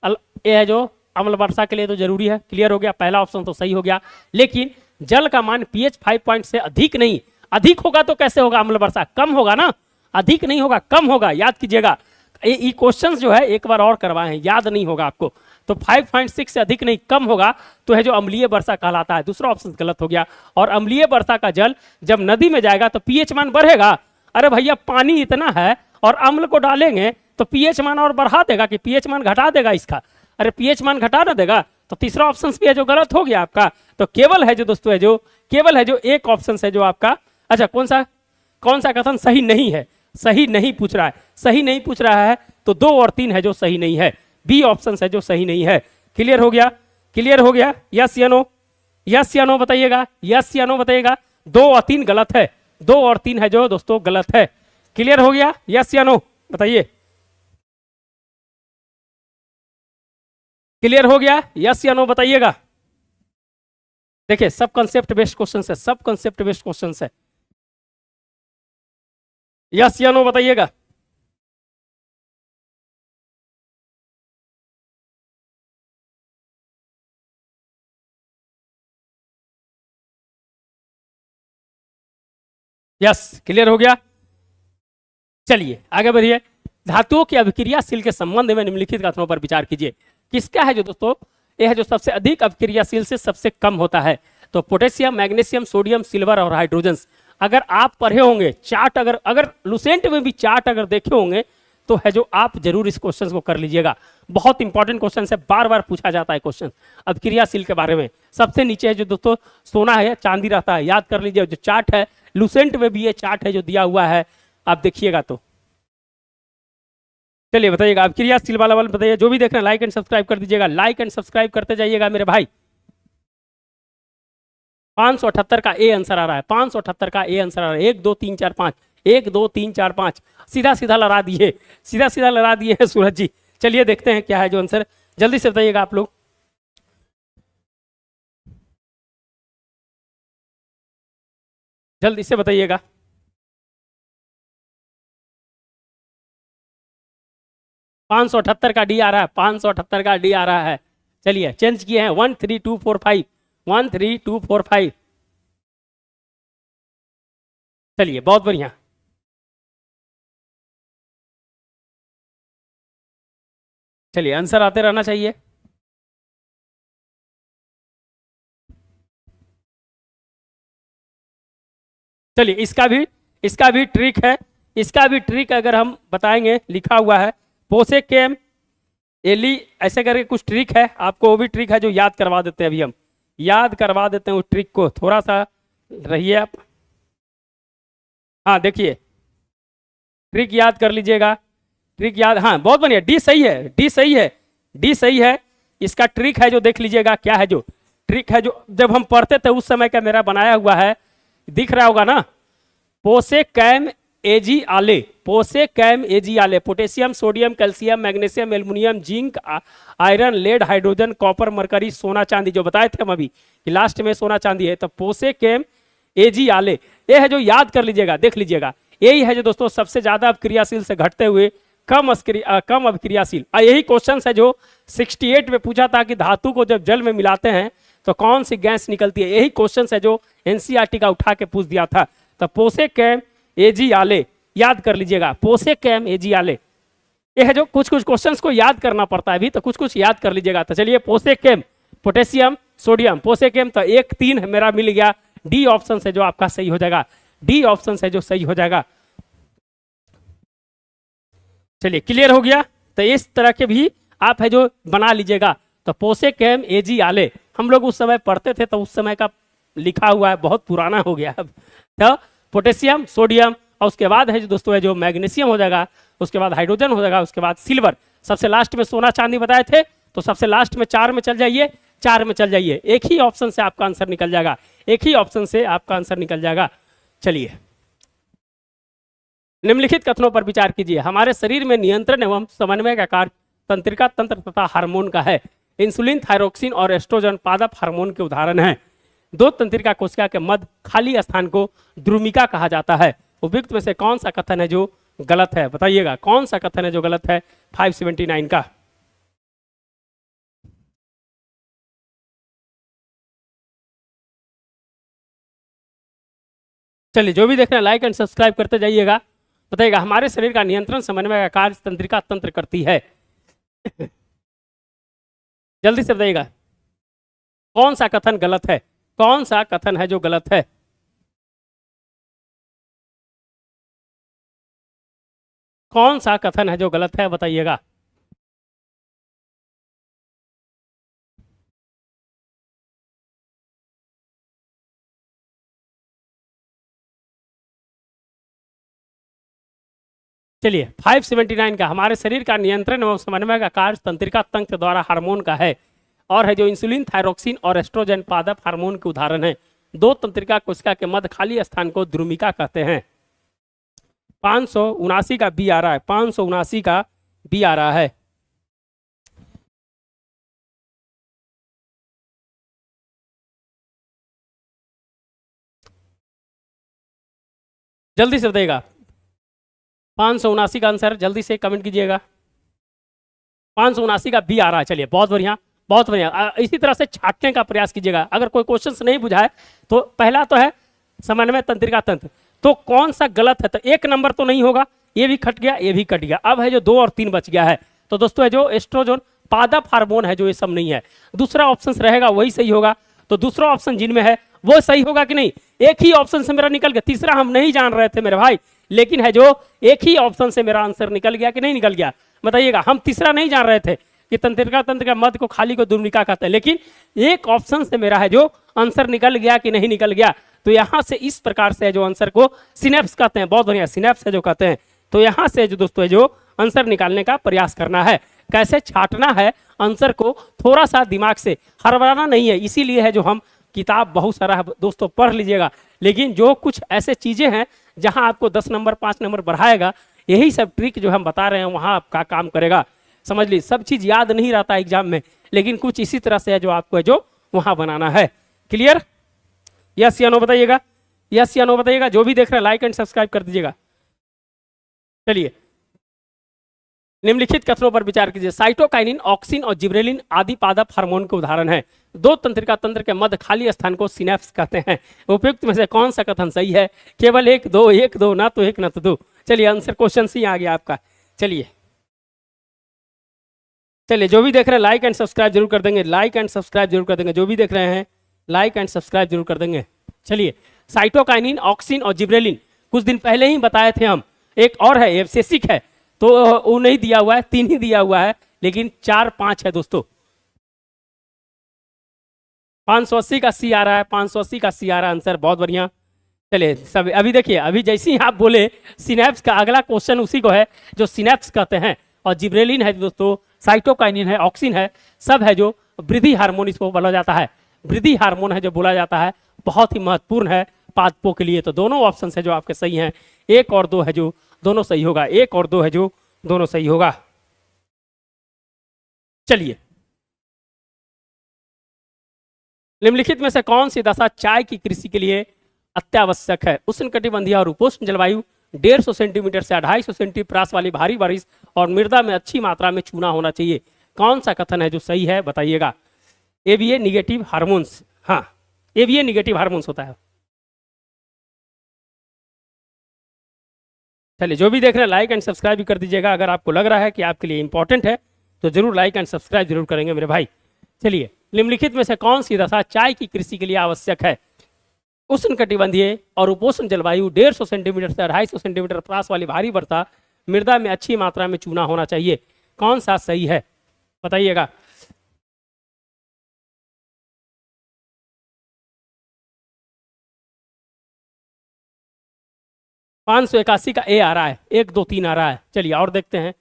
ये है जो अम्ल वर्षा के लिए तो जरूरी है। क्लियर हो गया, पहला ऑप्शन तो सही हो गया। लेकिन जल का मान pH 5 पॉइंट से अधिक नहीं, अधिक होगा तो कैसे होगा अम्ल वर्षा? कम होगा ना, अधिक नहीं होगा, कम होगा। याद कीजिएगा ये क्वेश्चन जो है एक बार और करवाए हैं, याद नहीं होगा आपको। तो 5.6 से अधिक नहीं, कम होगा तो है जो अम्लीय वर्षा कहलाता है। दूसरा ऑप्शन गलत हो गया। और अम्लीय वर्षा का जल जब नदी में जाएगा तो पीएच मान बढ़ेगा। अरे भैया पानी इतना है और अम्ल को डालेंगे तो पीएच मान और बढ़ा देगा कि पीएच मान घटा देगा इसका? अरे पीएच मान घटा ना देगा। तो तीसरा ऑप्शन भी है जो गलत हो गया आपका। तो केवल है जो दोस्तों है जो केवल है जो एक ऑप्शन है जो आपका, अच्छा कौन सा कौन सा कथन सही नहीं है, सही नहीं पूछ रहा है, सही नहीं पूछ रहा है तो 2 और 3 है जो सही नहीं है, बी ऑप्शन है जो सही नहीं है। क्लियर हो गया, क्लियर हो गया, यस या नो, यस या नो बताइएगा, यस या नो बताइएगा। 2 और 3 गलत है, 2 और 3 है जो दोस्तों गलत है। क्लियर हो गया, यस या नो बताइए, क्लियर हो गया, यस या नो बताइएगा। देखिए सब कंसेप्ट बेस्ड क्वेश्चन है, सब कंसेप्ट बेस्ड क्वेश्चन है, यस या नो बताइएगा। यस, क्लियर हो गया। चलिए आगे बढ़िए। धातुओं की अभिक्रियाशील के संबंध में निम्नलिखित कथनों पर विचार कीजिए। किसका है जो दोस्तों, यह है जो सबसे अधिक अभिक्रियाशील से सबसे कम होता है। तो पोटेशियम, मैग्नीशियम, सोडियम, सिल्वर और हाइड्रोजन। अगर आप पढ़े होंगे चार्ट, अगर अगर लुसेंट में भी चार्ट अगर देखे होंगे तो है जो आप जरूर इस क्वेश्चन को कर लीजिएगा। बहुत इंपॉर्टेंट क्वेश्चन है, बार बार पूछा जाता है क्वेश्चन अभिक्रियाशील के बारे में। सबसे नीचे है जो दोस्तों सोना है, चांदी रहता है, याद कर लीजिए। जो चार्ट है लुसेंट में भी ये चार्ट है जो दिया हुआ है, आप देखिएगा तो। चलिए बताइएगा अब क्रियाशील वाला बताइए। जो भी देख रहे हैं लाइक एंड सब्सक्राइब कर दीजिएगा, लाइक एंड सब्सक्राइब करते जाइएगा मेरे भाई। 578 का ए आंसर आ रहा है, 578 का ए आंसर आ रहा है। 1 2 3 4 5, 1 2 3 4 5, सीधा सीधा लड़ा दिए, सीधा सीधा लड़ा दिए है सूरज जी। चलिए देखते हैं क्या है जो आंसर, जल्दी से बताइएगा आप लोग, जल्दी से बताइएगा। 578 का डी आ रहा है, 578 का डी आ रहा है। चलिए चेंज किए हैं, 1 3 2 4 5, 1 3 2 4 5। चलिए बहुत बढ़िया। चलिए आंसर आते रहना चाहिए। चलिए इसका भी ट्रिक है, इसका भी ट्रिक अगर हम बताएंगे, लिखा हुआ है पोसे केम एली, ऐसे करके कुछ ट्रिक है, आपको वो भी ट्रिक है जो याद करवा देते हैं। अभी हम याद करवा देते हैं उस ट्रिक को, थोड़ा सा रहिए आप। हाँ देखिए ट्रिक याद कर लीजिएगा, ट्रिक याद, हाँ बहुत बढ़िया, डी सही है, डी सही है, डी सही है। इसका ट्रिक है जो देख लीजिएगा क्या है जो ट्रिक है, जो जब हम पढ़ते थे उस समय का मेरा बनाया हुआ है, दिख रहा होगा ना। पोसे कैम एजी आले, पोसे कैम एजी आले, potassium, sodium, calcium, magnesium, aluminium, zinc, iron, lead, hydrogen, copper, mercury, सोना, चांदी, जो बताए थे हम अभी कि लास्ट में सोना चांदी है। तो पोसे कैम एजी आले, ये है जो याद कर लीजिएगा, देख लीजिएगा। यही है जो दोस्तों सबसे ज्यादा अभिक्रियाशील से घटते हुए कम अभिक्रियाशील। यही क्वेश्चन है जो 68 में पूछा था कि धातु को जब जल में मिलाते हैं तो कौन सी गैस निकलती है। यही क्वेश्चन है जो एनसीईआरटी का उठा के पूछ दिया था। तो पोसे कैम एजी आले याद कर लीजिएगा, पोसे कैम एजी आले। ये है जो कुछ कुछ क्वेश्चंस को याद करना पड़ता है अभी, तो कुछ कुछ याद कर लीजिएगा। तो चलिए पोसे कैम, पोटेशियम, सोडियम, पोसे कैम, तो 1 3 मेरा मिल गया। डी ऑप्शन है जो आपका सही हो जाएगा, डी ऑप्शन है जो सही हो जाएगा। चलिए क्लियर हो गया। तो इस तरह के भी आप है जो बना लीजिएगा। तो पोसे कैम एजी आले हम लोग उस समय पढ़ते थे, तो उस समय का लिखा हुआ है, बहुत पुराना हो गया अब। तो पोटेशियम, सोडियम, और उसके बाद है जो दोस्तों है जो मैग्नीशियम हो जाएगा, उसके बाद हाइड्रोजन हो जाएगा, उसके बाद सिल्वर, सबसे लास्ट में सोना चांदी बताए थे। तो सबसे लास्ट में 4 में चल जाइए, 4 में चल जाइए, एक ही ऑप्शन से आपका आंसर निकल जाएगा, एक ही ऑप्शन से आपका आंसर निकल जाएगा। चलिए निम्नलिखित कथनों पर विचार कीजिए। हमारे शरीर में नियंत्रण एवं समन्वय का कार्य तंत्रिका तंत्र तथा हार्मोन का है। इंसुलिन, थायरोक्सिन और एस्ट्रोजन पादप हार्मोन के उदाहरण हैं। दो तंत्रिका कोशिका के मध्य खाली स्थान को द्रुमिका कहा जाता है। उपयुक्त में से कौन सा कथन है जो गलत है, बताइएगा कौन सा कथन है जो गलत है 579 का। चलिए जो भी देख रहे हैं लाइक एंड सब्सक्राइब करते जाइएगा। बताइएगा हमारे शरीर का नियंत्रण समन्वय का कार्य तंत्रिका तंत्र करती है। जल्दी से बताइएगा कौन सा कथन गलत है, कौन सा कथन है जो गलत है। कौन सा कथन है जो गलत है बताइएगा। चलिए 579 का, हमारे शरीर का नियंत्रण एवं समन्वय का कार्य तंत्रिका तंत्र द्वारा हार्मोन का है और है जो इंसुलिन, थायरोक्सिन और एस्ट्रोजन पादप हार्मोन के उदाहरण है। दो तंत्रिका कोशिका के मध्य खाली स्थान को द्रुमिका कहते हैं। 579 का बी आ रहा है, 579 का बी आ रहा है। जल्दी से बताइएगा 579 का आंसर, जल्दी से कमेंट कीजिएगा। 579 का बी आ रहा है। चलिए बहुत बढ़िया, बहुत बढ़िया। इसी तरह से छाटने का प्रयास कीजिएगा। अगर कोई क्वेश्चन नहीं बुझा है तो पहला तो है समन्वय तंत्रिका तंत्र, तो कौन सा गलत है, तो एक नंबर तो नहीं होगा, ये भी कट गया, ये भी कट गया। अब है जो 2 और 3 बच गया है, तो दोस्तों है जो एस्ट्रोजन पादप हार्मोन है जो, ये सब नहीं है। दूसरा ऑप्शन रहेगा वही सही होगा, तो दूसरा ऑप्शन जिनमें है वो सही होगा कि नहीं। एक ही ऑप्शन से मेरा निकल गया, तीसरा हम नहीं जान रहे थे मेरे भाई, लेकिन है जो एक ही ऑप्शन से मेरा आंसर निकल गया कि नहीं निकल गया, बताइएगा। हम तीसरा नहीं जान रहे थे कि तंत्रिका तंत्र के मध्य को खाली को द्रुमिका कहते हैं, लेकिन एक ऑप्शन से मेरा है जो आंसर निकल गया कि नहीं निकल गया। तो यहां से इस प्रकार से है जो आंसर को सिनेप्स कहते हैं, बहुत बढ़िया, सिनेप्स है जो कहते हैं। तो यहां से जो दोस्तों है जो आंसर निकालने का प्रयास करना है, कैसे छाटना है आंसर को, थोड़ा सा दिमाग से, हड़बड़ाना नहीं है। इसीलिए है जो हम किताब बहुत सारा दोस्तों पढ़ लीजिएगा, लेकिन जो कुछ ऐसे चीजें हैं जहां आपको 10 नंबर 5 नंबर बढ़ाएगा, यही सब ट्रिक जो हम बता रहे हैं वहां आपका काम करेगा। समझ ली, सब चीज याद नहीं रहता एग्जाम में, लेकिन कुछ इसी तरह से है जो आपको है जो वहां बनाना है। क्लियर? यस या नो बताइएगा, यस या नो बताइएगा। जो भी देख रहे हैं लाइक एंड सब्सक्राइब कर दीजिएगा। चलिए निम्नलिखित कथनों पर विचार कीजिए। साइटोकाइनिन, ऑक्सिन और जिब्रेलिन आदि पादप हार्मोन के उदाहरण हैं। दो तंत्रिका तंत्र के मध्य खाली स्थान को सिनेप्स कहते हैं। उपयुक्त में से कौन सा कथन सही है? केवल 1 2, 1 2, ना तो 1 ना तो 2। चलिए आंसर क्वेश्चन सी आ गया आपका। चलिए जो भी देख रहे हैं लाइक एंड सब्सक्राइब जरूर कर देंगे, लाइक एंड सब्सक्राइब जरूर कर देंगे। जो भी देख रहे हैं लाइक एंड सब्सक्राइब जरूर कर देंगे। चलिए साइटोकाइनिन, ऑक्सिन और जिब्रेलिन कुछ दिन पहले ही बताए थे हम। एक और है एब्सेसिक है, तो वो नहीं दिया हुआ है, 3 ही दिया हुआ है, लेकिन 4 5 है दोस्तों। 580 का सी आ रहा है, 580 का सी आ रहा है आंसर, बहुत बढ़िया। चलिए सब अभी देखिए, अभी जैसे ही आप बोले सिनेप्स का अगला क्वेश्चन उसी को है जो सिनेप्स कहते हैं। और जिब्रेलिन है दोस्तों, साइटोकाइनिन है, ऑक्सिन है, सब है जो वृद्धि हार्मोन इसको बोला जाता है। वृद्धि हार्मोन है जो बोला जाता है, बहुत ही महत्वपूर्ण है पादपों के लिए। तो दोनों ऑप्शन है जो आपके सही हैं, 1 और 2 है जो दोनों सही होगा, 1 और 2 है जो दोनों सही होगा। चलिए निम्नलिखित में से कौन सी दशा चाय की कृषि के लिए अत्यावश्यक है? उष्णकटिबंधीय और उपोष्ण जलवायु, 150 सेंटीमीटर से 250 सेंटीमीटर प्रास वाली भारी बारिश और मृदा में अच्छी मात्रा में चूना होना चाहिए। कौन सा कथन है जो सही है बताइएगा? एबीए निगेटिव हार्मोन्स, हाँ एबीए निगेटिव हार्मोन्स होता है। चलिए जो भी देख रहे हैं लाइक एंड सब्सक्राइब भी कर दीजिएगा। अगर आपको लग रहा है कि आपके लिए इंपॉर्टेंट है तो जरूर लाइक एंड सब्सक्राइब जरूर करेंगे मेरे भाई। चलिए निम्नलिखित में से कौन सी दशा चाय की कृषि के लिए आवश्यक है? उष्णकटिबंधीय और उपोष्ण जलवायु, 150 सेंटीमीटर से 250 सेंटीमीटर प्रास वाली भारी वर्षा, मृदा में अच्छी मात्रा में चूना होना चाहिए। कौन सा सही है बताइएगा? पाँच सौ 81 का ए आ रहा है, 1 2 3 आ रहा है। चलिए और देखते हैं।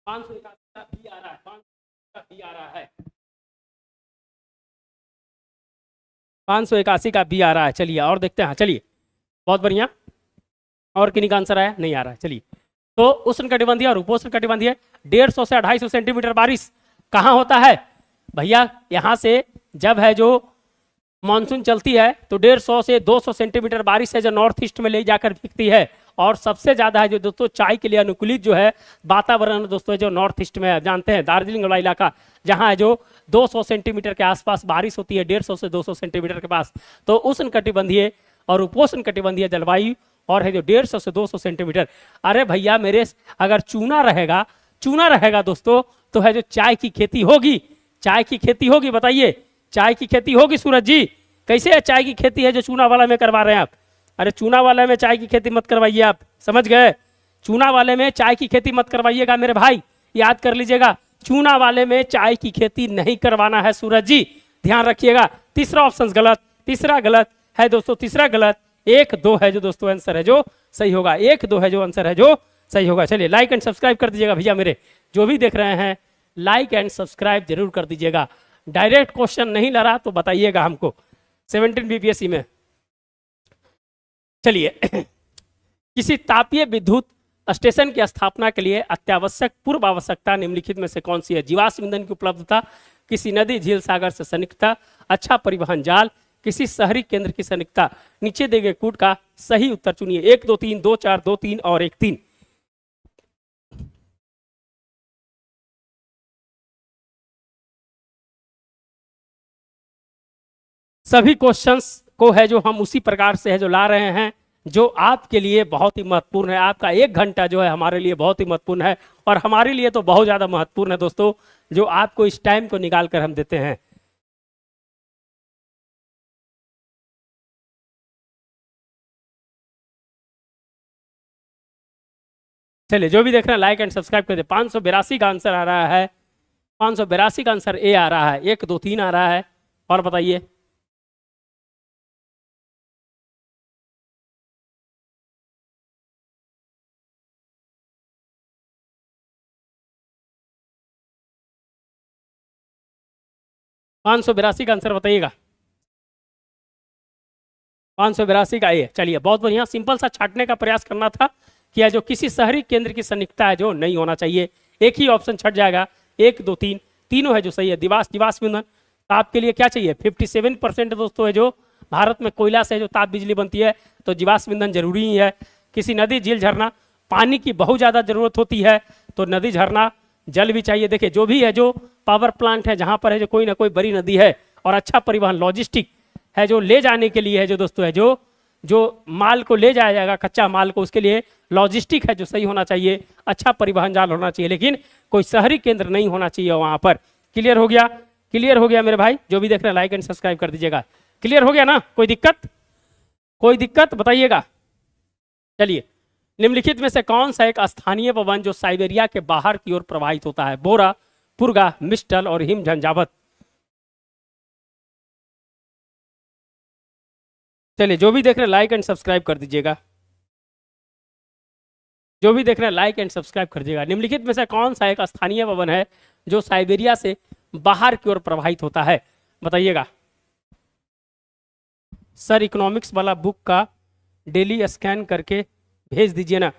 581 का बी आ रहा है, 500 का बी आ रहा है, 581 का बी आ रहा है। चलिए और देखते हैं। चलिए बहुत बढ़िया। और किन्हीं का आंसर आया? नहीं आ रहा है। चलिए तो उष्णकटिबंधीय और उपोष्ण कटिबंधीय 150 से 250 सेंटीमीटर बारिश कहाँ होता है भैया? यहाँ से जब है जो मानसून चलती है तो 150 से 200 सेंटीमीटर बारिश है जो नॉर्थ ईस्ट में ले जाकर बिकती है। और सबसे ज्यादा है जो दोस्तों चाय के लिए अनुकूलित जो है वातावरण दोस्तों जो नॉर्थ ईस्ट में है, जानते हैं दार्जिलिंग वाला इलाका, जहां है जो 200 सेंटीमीटर के आसपास बारिश होती है, 150 से 200 सेंटीमीटर के पास। तो उष्णकटिबंधीय और उपोष्ण कटिबंधीय जलवायु और है जो 150 से 200 सेंटीमीटर। अरे भैया मेरे, अगर चूना रहेगा दोस्तों तो है जो चाय की खेती होगी, चाय की खेती होगी। बताइए चाय की खेती होगी सूरज जी? कैसे है चाय की खेती है जो चूना वाला में करवा रहे हैं आप? अरे चूना वाले में चाय की खेती मत करवाइए आप, समझ गए? चूना वाले में चाय की खेती मत करवाइएगा मेरे भाई, याद कर लीजिएगा। चूना वाले में चाय की खेती नहीं करवाना है सूरज जी, ध्यान रखिएगा। तीसरा ऑप्शन गलत, तीसरा गलत है दोस्तों, तीसरा गलत। 1 2 है जो दोस्तों आंसर है जो सही होगा, 1 2 है जो आंसर है जो सही होगा। चलिए लाइक एंड सब्सक्राइब कर दीजिएगा भैया, मेरे जो भी देख रहे हैं लाइक एंड सब्सक्राइब जरूर कर दीजिएगा। डायरेक्ट क्वेश्चन नहीं लड़ा तो बताइएगा हमको 17 बीपीएससी में। चलिए किसी तापीय विद्युत स्टेशन की स्थापना के लिए अत्यावश्यक पूर्व आवश्यकता निम्नलिखित में से कौन सी है? जीवाश्म ईंधन की उपलब्धता, किसी नदी झील सागर से सन्निकटता, अच्छा परिवहन जाल, किसी शहरी केंद्र की सन्निकटता। नीचे दिए गए कूट का सही उत्तर चुनिए। 1 2 3, 2 4, 2 3 और 1 3। सभी क्वेश्चंस को है जो हम उसी प्रकार से है जो ला रहे हैं जो आपके लिए बहुत ही महत्वपूर्ण है। आपका 1 घंटा जो है हमारे लिए बहुत ही महत्वपूर्ण है और हमारे लिए तो बहुत ज्यादा महत्वपूर्ण है दोस्तों, जो आपको इस टाइम को निकाल कर हम देते हैं। चलिए जो भी देख रहे हैं लाइक एंड सब्सक्राइब कर दे। 582 का आंसर आ रहा है, 582 का आंसर ए आ रहा है। 1 2 3 आ रहा है। और बताइए 582 का आंसर बताइएगा। 582 का ए। चलिए बहुत बढ़िया, सिंपल सा छाटने का प्रयास करना था कि जो किसी शहरी केंद्र की सन्निकटता है जो नहीं होना चाहिए। एक ही ऑप्शन छट जाएगा, 1 2 3 तीनों है जो सही है। जीवाश्म ईंधन ताप के लिए क्या चाहिए? 57% दोस्तों है जो भारत में कोयला से जो ताप बिजली बनती है, तो जीवाश्म ईंधन जरूरी ही है। किसी नदी झील झरना, पानी की बहुत ज्यादा जरूरत होती है तो नदी झरना जल भी चाहिए। देखिए जो भी है जो पावर प्लांट है जहां पर है जो कोई ना कोई बड़ी नदी है, और अच्छा परिवहन लॉजिस्टिक है जो ले जाने के लिए है जो दोस्तों है जो माल को ले जाया जाएगा, कच्चा माल को, उसके लिए लॉजिस्टिक है जो सही होना चाहिए, अच्छा परिवहन जाल होना चाहिए, लेकिन कोई शहरी केंद्र नहीं होना चाहिए वहां पर। क्लियर हो गया? क्लियर हो गया मेरे भाई? जो भी देख रहे हैं लाइक एंड सब्सक्राइब कर दीजिएगा। क्लियर हो गया ना? कोई दिक्कत? कोई दिक्कत बताइएगा। चलिए निम्नलिखित में से कौन सा एक स्थानीय पवन जो साइबेरिया के बाहर की ओर प्रवाहित होता है? बोरा, पुर्गा, मिस्टल और हिम झंझावत। चलिए जो भी देख रहे हैं लाइक एंड सब्सक्राइब कर दीजिएगा। जो भी देख रहे हैं लाइक एंड सब्सक्राइब कर दीजिएगा। निम्नलिखित में से कौन सा एक स्थानीय पवन है जो साइबेरिया से बाहर की ओर प्रवाहित होता है? बताइएगा। सर इकोनॉमिक्स वाला बुक का डेली स्कैन करके भेज दीजिए ना।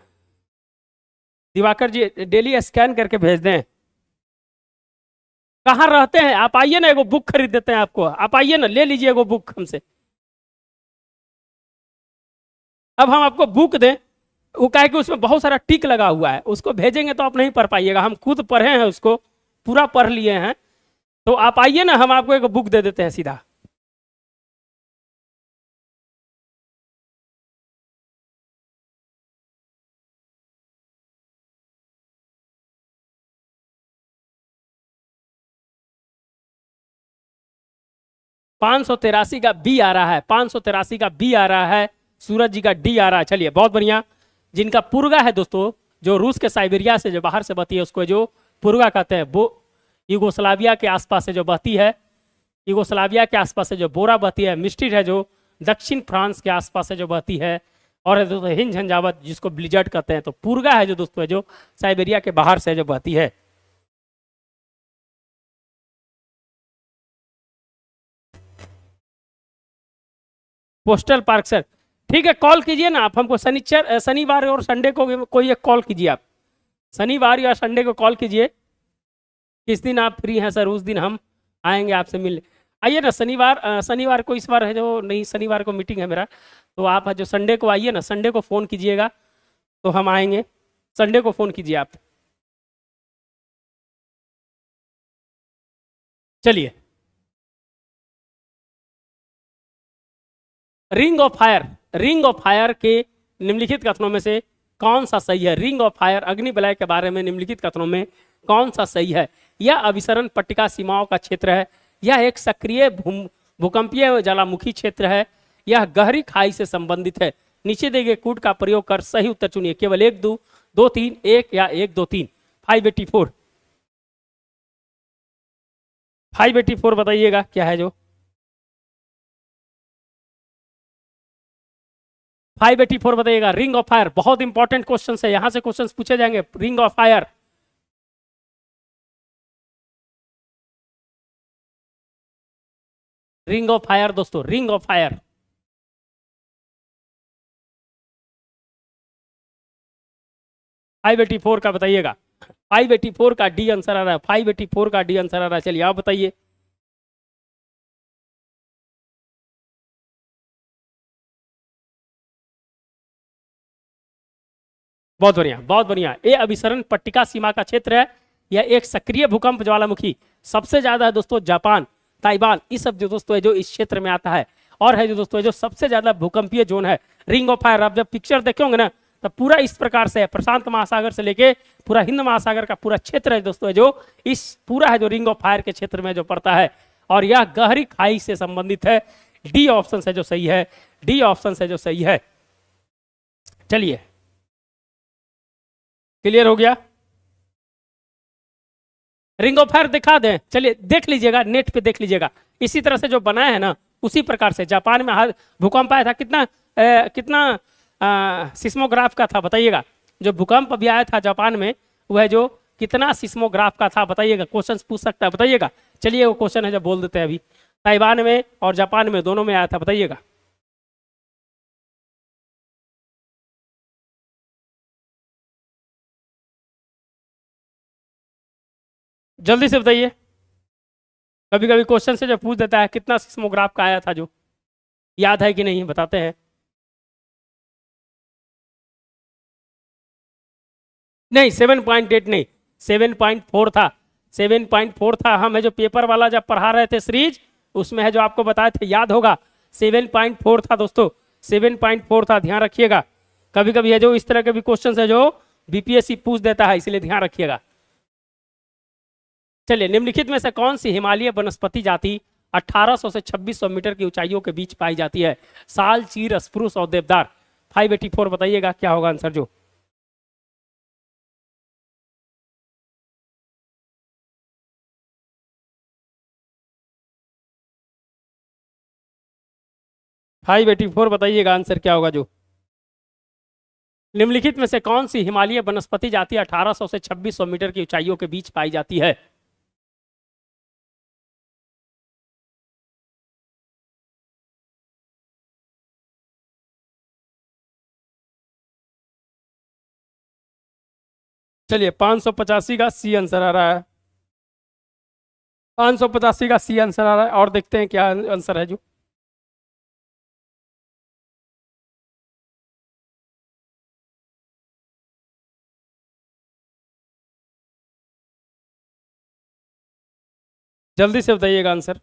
दिवाकर जी डेली स्कैन करके भेज दें। कहाँ रहते हैं आप? आइए ना, एगो बुक खरीद देते हैं आपको। आप आइए ना, ले लीजिए एगो बुक हमसे। अब हम आपको बुक दें, वो कहे कि उसमें बहुत सारा टिक लगा हुआ है, उसको भेजेंगे तो आप नहीं पढ़ पाइएगा। हम खुद पढ़े हैं, उसको पूरा पढ़ लिए हैं। तो आप आइए ना, हम आपको एक बुक दे देते हैं सीधा। पांच सौ तिरासी का बी आ रहा है, 583 का बी आ रहा है, सूरज जी का डी आ रहा है। चलिए बहुत बढ़िया। जिनका पुर्गा है दोस्तों, जो रूस के साइबेरिया से जो बाहर से बहती है उसको जो पुर्गा कहते हैं। वो यूगोस्लाविया के आसपास से जो बहती है, यूगोस्लाविया के आसपास से जो बोरा बहती है। मिस्टिर है जो दक्षिण फ्रांस के आसपास से जो बहती है। और है दोस्तों हिंद झंझावत जिसको ब्लिजर्ड कहते हैं। तो पुर्गा है जो दोस्तों है जो साइबेरिया के बाहर से जो बहती है। पोस्टल पार्क सर, ठीक है, कॉल कीजिए ना आप हमको। शनिवार और संडे को कोई एक कॉल कीजिए आप। शनिवार या संडे को कॉल कीजिए, किस दिन आप फ्री हैं सर, उस दिन हम आएंगे आपसे मिलने। आइए ना शनिवार को, इस बार है जो नहीं, शनिवार को मीटिंग है मेरा, तो आप जो संडे को आइए ना, संडे को फ़ोन कीजिएगा तो हम आएंगे। संडे को फ़ोन कीजिए आप। चलिए ring of fire, ring of fire के निम्नलिखित कथनों में से कौन सा सही है? रिंग ऑफ फायर अग्नि वलय के बारे में निम्नलिखित कथनों में कौन सा सही है? यह अभिसरण पट्टिका सीमाओं का क्षेत्र है, यह एक सक्रिय भूकंपीय ज्वालामुखी क्षेत्र है, यह गहरी खाई से संबंधित है। नीचे दिए गए कूट का प्रयोग कर सही उत्तर चुनिए। केवल 1 2 2 3 1 या 1 2 3। 584, 584 बताइएगा क्या है जो 584 बताइएगा। रिंग ऑफ फायर, बहुत इंपॉर्टेंट क्वेश्चन है, यहां से क्वेश्चन पूछे जाएंगे। Ring of fire, ring of fire दोस्तों, रिंग ऑफ फायर। 584 का बताइएगा। 584 का डी आंसर आ रहा है, 584 का डी आंसर आ रहा है। चलिए आप बताइए। बहुत बढ़िया, बहुत बढ़िया। ये अभिसरण पट्टिका सीमा का क्षेत्र है। यह एक सक्रिय भूकंप ज्वालामुखी सबसे ज्यादा है दोस्तों जापान, ताइवान, इस सब जो दोस्तों है जो इस क्षेत्र में आता है। और है जो दोस्तों है जो सबसे ज्यादा भूकंपीय जोन है रिंग ऑफ फायर। आप जब पिक्चर देखे होंगे ना, तो पूरा इस प्रकार से है, प्रशांत महासागर से लेके पूरा हिंद महासागर का पूरा क्षेत्र है दोस्तों है जो इस पूरा है जो रिंग ऑफ फायर के क्षेत्र में जो पड़ता है। और यह गहरी खाई से संबंधित है। डी ऑप्शन है जो सही है, डी ऑप्शन है जो सही है। चलिए, क्लियर हो गया। रिंग ऑफ फायर दिखा दें, चलिए देख लीजिएगा, नेट पे देख लीजिएगा। इसी तरह से जो बनाया है ना, उसी प्रकार से जापान में भूकंप आया था। कितना सिस्मोग्राफ का था बताइएगा। जो भूकंप अभी आया था जापान में, वह जो कितना सिस्मोग्राफ का था बताइएगा। क्वेश्चन पूछ सकता है, बताइएगा। चलिए वो क्वेश्चन है जो बोल देते हैं अभी। ताइवान में और जापान में दोनों में आया था, बताइएगा। जल्दी से बताइए। कभी कभी क्वेश्चन से जो पूछ देता है कितना सिस्मोग्राफ का आया था, जो याद है कि नहीं बताते हैं। नहीं 7.8 नहीं, 7.4 था। 7.4 था। हम है जो पेपर वाला जब पढ़ा रहे थे सीरीज, उसमें है जो आपको बताए थे, याद होगा। 7.4 था दोस्तों, 7.4 था, ध्यान रखिएगा। कभी कभी है जो इस तरह के भी क्वेश्चन है जो बीपीएससी पूछ देता है, इसलिए ध्यान रखिएगा। चलिए, निम्नलिखित में से कौन सी हिमालय वनस्पति जाति 1800 से 2600 मीटर की ऊंचाइयों के बीच पाई जाती है? साल, चीर, स्प्रूस और देवदार। 584 बताइएगा क्या होगा आंसर जो। फाइव एटी फोर बताइएगा आंसर क्या होगा जो। निम्नलिखित में से कौन सी हिमालय वनस्पति जाति 1800 से 2600 मीटर की ऊंचाइयों के बीच पाई जाती है? चलिए, 585 का सी आंसर आ रहा है। 585 का सी आंसर आ रहा है, और देखते हैं क्या आंसर है जो। जल्दी से बताइएगा आंसर।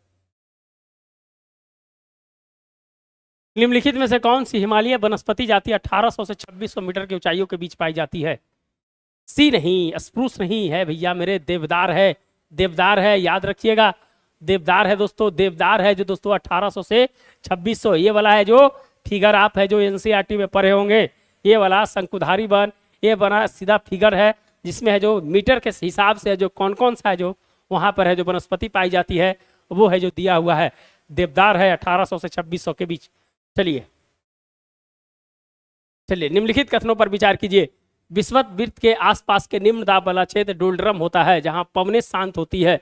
निम्नलिखित में से कौन सी हिमालय वनस्पति जाति 1800 से 2600 मीटर की ऊंचाइयों के बीच पाई जाती है? सी नहीं, स्प्रूस नहीं है भैया मेरे, देवदार है। देवदार है, याद रखिएगा। देवदार है दोस्तों, देवदार है जो दोस्तों 1800 से 2600। ये वाला है जो फिगर आप है जो एनसीईआरटी में पढ़े होंगे, ये वाला शंकुधारी वन, ये बना सीधा फिगर है जिसमें है जो मीटर के हिसाब से है जो कौन कौन सा है जो वहां पर है जो वनस्पति पाई जाती है, वो है जो दिया हुआ है। देवदार है 1800 से 2600 के बीच। चलिए, चलिए निम्नलिखित कथनों पर विचार कीजिए। विषुवत वृत्त के आसपास के निम्न दाब वाला क्षेत्र डोल्ड्रम होता है, जहां पवनें शांत होती है।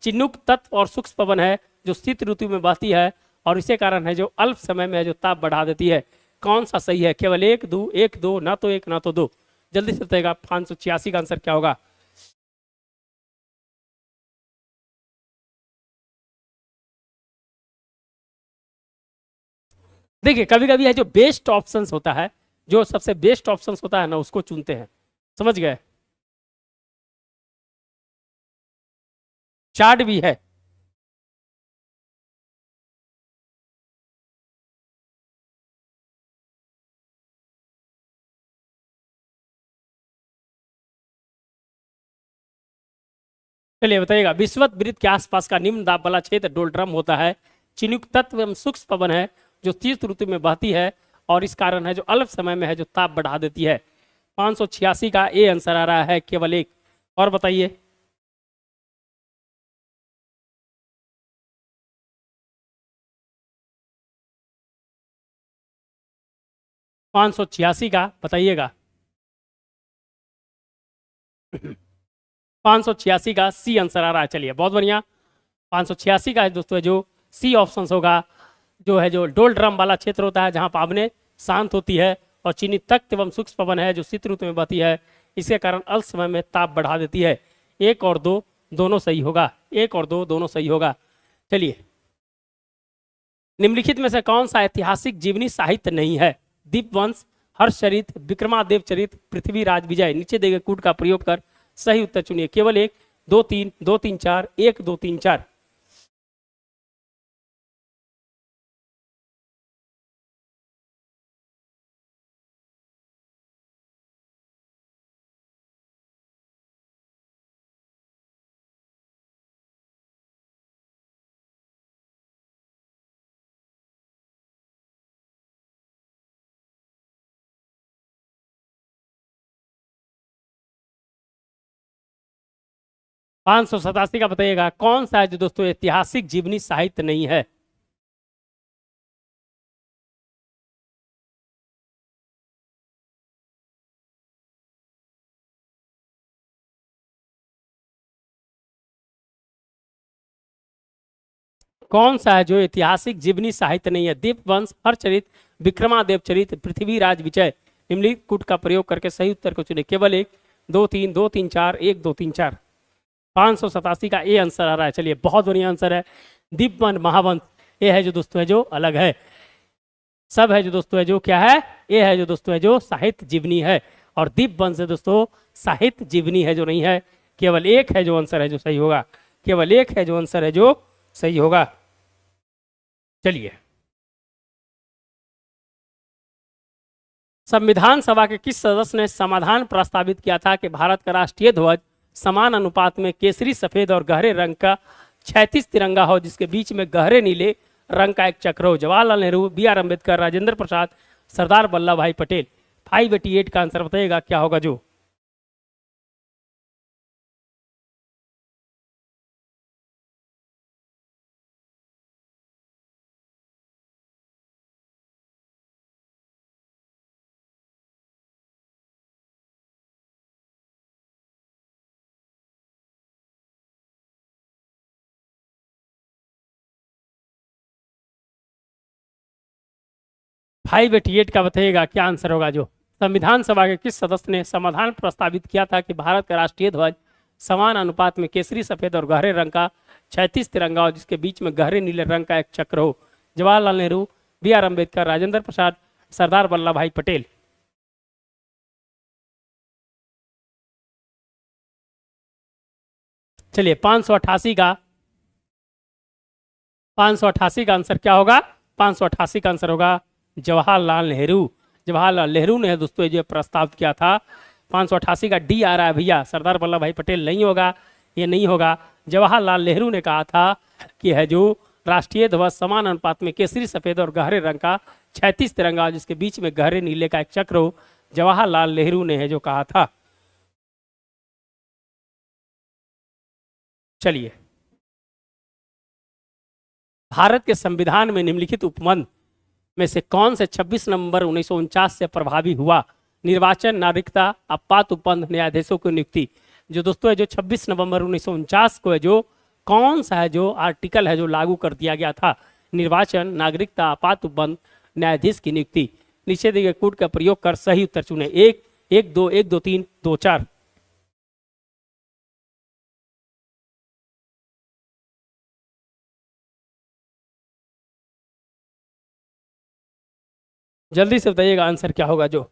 चिन्नुक तत्व और सूक्ष्म पवन है जो शीत ऋतु में बहती है, और इसे कारण है जो अल्प समय में है जो ताप बढ़ा देती है। कौन सा सही है? केवल एक, दो, एक, दो, ना तो एक ना तो दो। जल्दी से बताइएगा 586 का आंसर क्या होगा। देखिए, कभी कभी है जो बेस्ट ऑप्शंस होता है, जो सबसे बेस्ट ऑप्शंस होता है ना, उसको चुनते हैं। समझ गए? चार्ट भी है। चलिए बताइएगा। विषुवत वृत्त के आसपास का निम्न दाब वाला क्षेत्र डोल्ड्रम होता है। चिनुक तत्व एवं सूक्ष्म पवन है जो शीत ऋतु में बहती है, और इस कारण है जो अल्प समय में है जो ताप बढ़ा देती है। 586 का ए आंसर आ रहा है, केवल एक। और बताइए। 586 का बताइएगा। 586 का सी आंसर आ रहा है। चलिए बहुत बढ़िया, 586 का है दोस्तों जो सी ऑप्शन होगा, जो है जो डोल ड्रम वाला क्षेत्र होता है जहां पावने शांत होती है, और चीनी तख्त एवं सूक्ष्म पवन है जो शीत ऋतु में बहती है, इसके कारण अल्प समय में ताप बढ़ा देती है। 1 और 2 दोनों सही होगा, 1 और 2 दोनों सही होगा। चलिए, निम्नलिखित में से कौन सा ऐतिहासिक जीवनी साहित्य नहीं है? दीपवंश, हर्षचरित, विक्रमादेव चरित, पृथ्वीराज विजय। नीचे दिए गए कूट का प्रयोग कर सही उत्तर चुनिए। केवल 1, 2 3, 2 3 4, 1 2 3 4। पाँच सौ सतासी का बताइएगा कौन सा है जो दोस्तों ऐतिहासिक जीवनी साहित्य नहीं है? कौन सा है जो ऐतिहासिक जीवनी साहित्य नहीं है? दीपवंश, हरचरित, विक्रमादेव चरित, पृथ्वीराज विजय। निम्नलिखित कूट का प्रयोग करके सही उत्तर को चुने। केवल 1, 2 3, 2 3 4, 1 2 3 4। 587 का ए आंसर आ रहा है। चलिए बहुत बढ़िया आंसर है, दीपवन महावंश। ये है जो दोस्तों है जो अलग है, सब है जो दोस्तों है जो क्या है, ये है जो दोस्तों है जो साहित्य जीवनी है, और दीपवंश है दोस्तों साहित्य जीवनी है जो नहीं है। केवल 1 है जो आंसर है जो सही होगा, केवल 1 है जो आंसर है जो सही होगा। चलिए, संविधान सभा के किस सदस्य ने समाधान प्रस्तावित किया था कि भारत का राष्ट्रीय ध्वज समान अनुपात में केसरी, सफेद और गहरे रंग का 36 तिरंगा हो, जिसके बीच में गहरे नीले रंग का एक चक्र हो? जवाहरलाल नेहरू, बी आर अम्बेडकर, राजेंद्र प्रसाद, सरदार वल्लभ भाई पटेल। 588 का आंसर बताइएगा क्या होगा जो। फाइव एटी एट का बताइएगा क्या आंसर होगा जो। संविधान सभा के किस सदस्य ने समाधान प्रस्तावित किया था कि भारत का राष्ट्रीय ध्वज समान अनुपात में केसरी, सफेद और गहरे रंग का 36 तिरंगा हो, जिसके बीच में गहरे नीले रंग का एक चक्र हो? जवाहरलाल नेहरू, बी आर अम्बेडकर, राजेंद्र प्रसाद, सरदार वल्लभ भाई पटेल। चलिए 588 का आंसर क्या होगा? 588 का आंसर होगा जवाहरलाल नेहरू। जवाहरलाल नेहरू ने दोस्तों ये प्रस्ताव किया था। 588 का डी आ रहा है भैया, सरदार वल्लभ भाई पटेल नहीं होगा, ये नहीं होगा। जवाहरलाल नेहरू ने कहा था कि है जो राष्ट्रीय ध्वज समान अनुपात में केसरी, सफेद और गहरे रंग का 36 तिरंगा, जिसके बीच में गहरे नीले का एक चक्र हो। जवाहरलाल नेहरू ने है जो कहा था। चलिए, भारत के संविधान में निम्नलिखित उपबंध में से कौन से 26 नवंबर 1949 से प्रभावी हुआ? निर्वाचन, नागरिकता, आपात उपबंध, न्यायाधीशों की नियुक्ति। जो दोस्तों है जो 26 नवंबर 1949 को है जो कौन सा है जो आर्टिकल है जो लागू कर दिया गया था? निर्वाचन, नागरिकता, आपात उपबंध, न्यायाधीश की नियुक्ति। नीचे दिए गए कूट का प्रयोग कर सही उत्तर चुने। 1 1 2, 1 2 3, 2 4। जल्दी से बताइएगा आंसर क्या होगा जो।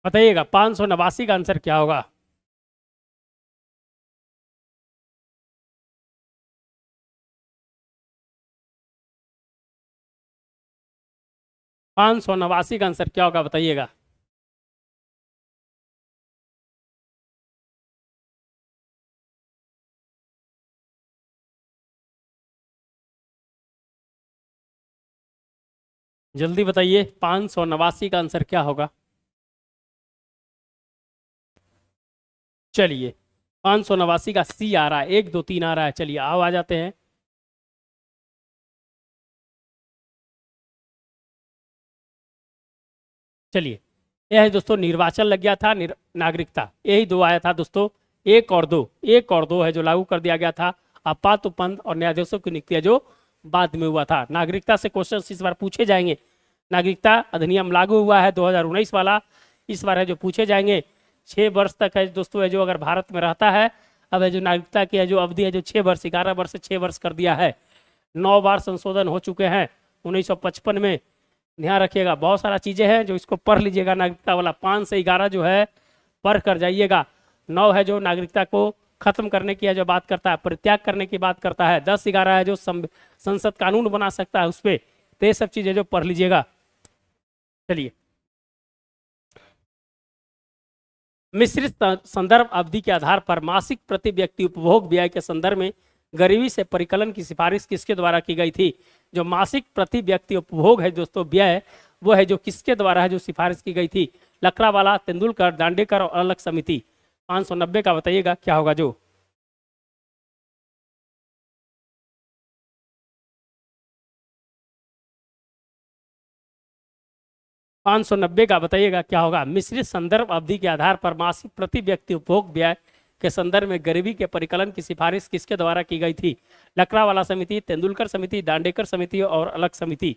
589 का आंसर क्या होगा? 589 का आंसर क्या होगा बताइएगा। जल्दी बताइए 589 का आंसर क्या होगा। चलिए 589 का सी आ रहा है, 1 2 3 आ रहा है। चलिए आओ आ जाते हैं। चलिए यह है दोस्तों, निर्वाचन लग गया था, नागरिकता, यही दो आया था दोस्तों। एक और दो है जो लागू कर दिया गया था। आपात उपबंध और न्यायाधीशों की नियुक्ति है जो बाद में हुआ था। नागरिकता से क्वेश्चन इस बार पूछे जाएंगे। नागरिकता अधिनियम लागू हुआ है 2019 वाला, इस बार है जो पूछे जाएंगे। 6 वर्ष तक है दोस्तों, है जो अगर भारत में रहता है, अब है जो नागरिकता की है जो अवधि है जो 6 वर्ष, 11 वर्ष से 6 वर्ष कर दिया है। 9 बार संशोधन हो चुके हैं 1955 में। ध्यान रखिएगा, बहुत सारा चीजें हैं जो इसको पढ़ लीजिएगा। नागरिकता वाला 5 से 11 जो है पढ़ कर जाइएगा। 9 है जो नागरिकता को खत्म करने की है जो बात करता है, परित्याग करने की बात करता है। 10 11 है जो संसद कानून बना सकता है उस पर। तो ये सब चीजें जो पढ़ लीजिएगा। चलिए, मिश्रित संदर्भ अवधि के आधार पर मासिक प्रति व्यक्ति उपभोग व्यय के संदर्भ में गरीबी से परिकलन की सिफारिश किसके द्वारा की गई थी। जो मासिक प्रति व्यक्ति उपभोग है दोस्तों व्यय, वो है जो किसके द्वारा है जो सिफारिश की गई थी। लकड़ावाला, तेंदुलकर, दांडेकर और अलग समिति। 590 का बताइएगा क्या होगा जो। 590 का बताइएगा क्या होगा। मिश्रित संदर्भ अवधि के आधार पर मासिक प्रति व्यक्ति उपभोग व्यय के संदर्भ में गरीबी के परिकलन की सिफारिश किसके द्वारा की गई थी। लकड़ावाला समिति, तेंदुलकर समिति, दांडेकर समिति और अलग समिति।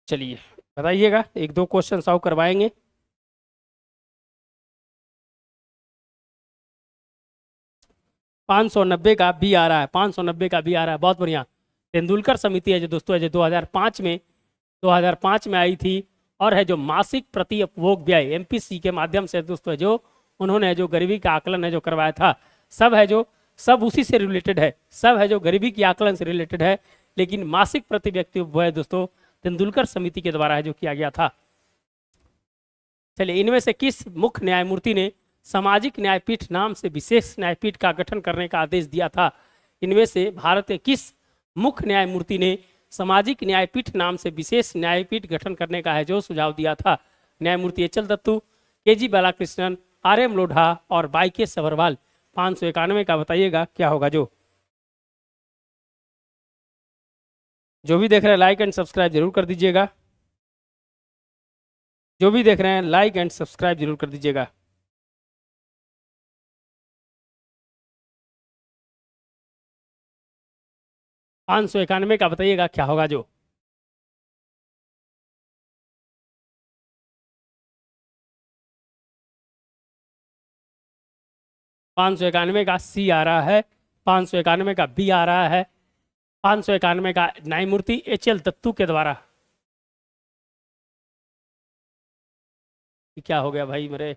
चलिए बताइएगा, 1 2 क्वेश्चन सॉल्व करवाएंगे। 590 का बी आ रहा है, 590 का बी आ रहा है, बहुत बढ़िया। तेंदुलकर समिति है जो दोस्तों है जो 2005 में आई थी। और है जो मासिक प्रति उपभोग व्यय एमपीसी के माध्यम से दोस्तों है जो उन्होंने है जो गरीबी का आकलन है जो करवाया था। सब है जो सब उसी से रिलेटेड है, सब है जो गरीबी के आकलन से रिलेटेड है। लेकिन मासिक प्रति व्यक्ति उपभोग है दोस्तों तेंदुलकर समिति के द्वारा है जो किया गया था। चलिए, इनमें से किस मुख्य न्यायमूर्ति ने सामाजिक न्यायपीठ नाम से विशेष न्यायपीठ का गठन करने का आदेश दिया था। इनमें से भारत के किस मुख्य न्यायमूर्ति ने सामाजिक न्यायपीठ नाम से विशेष न्यायपीठ गठन करने का है जो सुझाव दिया था। न्यायमूर्ति एच एल दत्तू, के जी बालाकृष्णन, आर एम लोढ़ा और वाई के सभरवाल। 591 का बताइएगा क्या होगा जो भी देख रहे हैं लाइक एंड सब्सक्राइब जरूर कर दीजिएगा। जो भी देख रहे हैं लाइक एंड सब्सक्राइब जरूर कर दीजिएगा। 591 का बताइएगा क्या होगा जो। 591 का सी आ रहा है, 591 का बी आ रहा है। 591 का न्यायमूर्ति एच एल दत्तू के द्वारा। क्या हो गया भाई मेरे।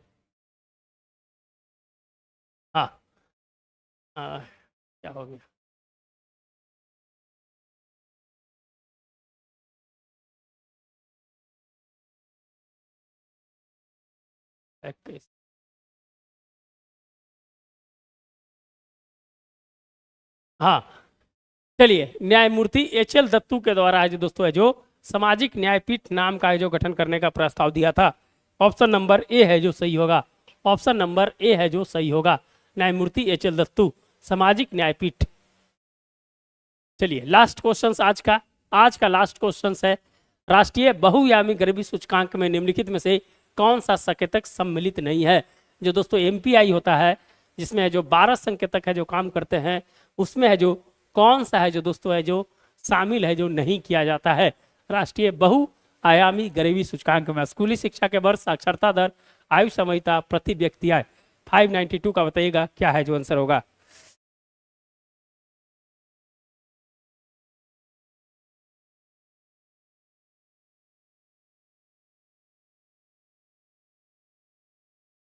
हाँ हाँ, क्या हो गया। हाँ, चलिए, न्यायमूर्ति एच एल दत्तू के द्वारा है जो दोस्तों है जो सामाजिक न्यायपीठ नाम का है जो गठन करने का प्रस्ताव दिया था। ऑप्शन नंबर ए है जो सही होगा। ऑप्शन नंबर ए है जो सही होगा, न्यायमूर्ति एच एल दत्तू, सामाजिक न्यायपीठ। चलिए लास्ट क्वेश्चन आज का लास्ट क्वेश्चन है। राष्ट्रीय बहुआयामी गरीबी सूचकांक में निम्नलिखित में से कौन सा संकेतक सम्मिलित नहीं है। जो दोस्तों एमपीआई होता है जिसमें है जो 12 संकेतक है जो काम करते हैं, उसमें है जो कौन सा है जो दोस्तों है जो शामिल है जो नहीं किया जाता है राष्ट्रीय बहुआयामी गरीबी सूचकांक में। स्कूली शिक्षा के वर्ष, साक्षरता दर, आयु समयता, प्रति व्यक्ति आय। 592 का बताइएगा क्या है जो आंसर होगा।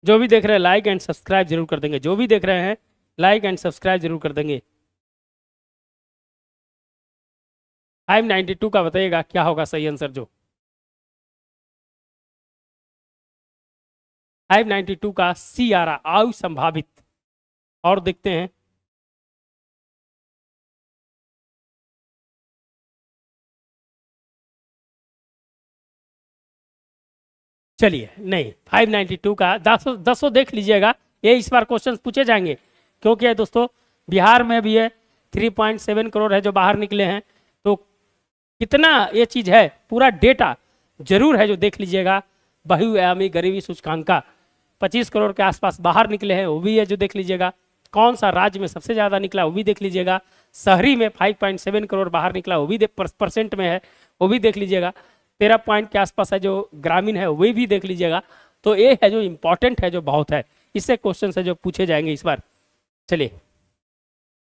जो भी देख रहे हैं लाइक एंड सब्सक्राइब जरूर कर देंगे। जो भी देख रहे हैं लाइक एंड सब्सक्राइब जरूर कर देंगे। 592 का बताइएगा क्या होगा सही आंसर जो। 592 का सी आ रहा, आयु संभावित। और देखते हैं। चलिए नहीं, 592 का 10 देख लीजिएगा, ये इस बार क्वेश्चन पूछे जाएंगे, क्योंकि है दोस्तों बिहार में भी है 3.7 करोड़ है जो बाहर निकले हैं, तो कितना ये चीज है पूरा डेटा जरूर है जो देख लीजिएगा। बहुआयामी गरीबी सूचकांक का 25 करोड़ के आसपास बाहर निकले हैं, वो भी है जो देख लीजिएगा। कौन सा राज्य में सबसे ज्यादा निकला वो भी देख लीजिएगा। शहरी में 5.7 करोड़ बाहर निकला, वो भी परसेंट में है, वो भी देख लीजिएगा। 13 पॉइंट के आसपास है जो ग्रामीण है, वो भी देख लीजिएगा। तो ये है जो इंपॉर्टेंट है, जो बहुत है, इससे क्वेश्चन है जो पूछे जाएंगे इस बार। चलिए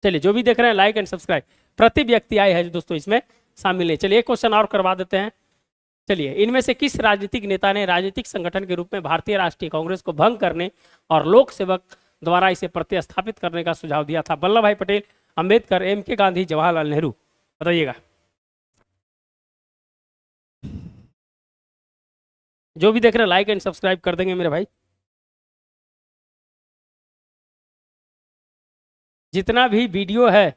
चलिए, जो भी देख रहे हैं लाइक एंड सब्सक्राइब। प्रति व्यक्ति आय है जो दोस्तों इसमें शामिल है। चलिए एक क्वेश्चन और करवा देते हैं। चलिए, इनमें से किस राजनीतिक नेता ने राजनीतिक संगठन के रूप में भारतीय राष्ट्रीय कांग्रेस को भंग करने और लोक सेवक द्वारा इसे प्रतिस्थापित करने का सुझाव दिया था? वल्लभ भाई पटेल, अंबेडकर, एम.के. गांधी, जवाहरलाल नेहरू, बताइएगा। जो भी देख रहे हैं लाइक एंड सब्सक्राइब कर देंगे मेरे भाई। जितना भी वीडियो है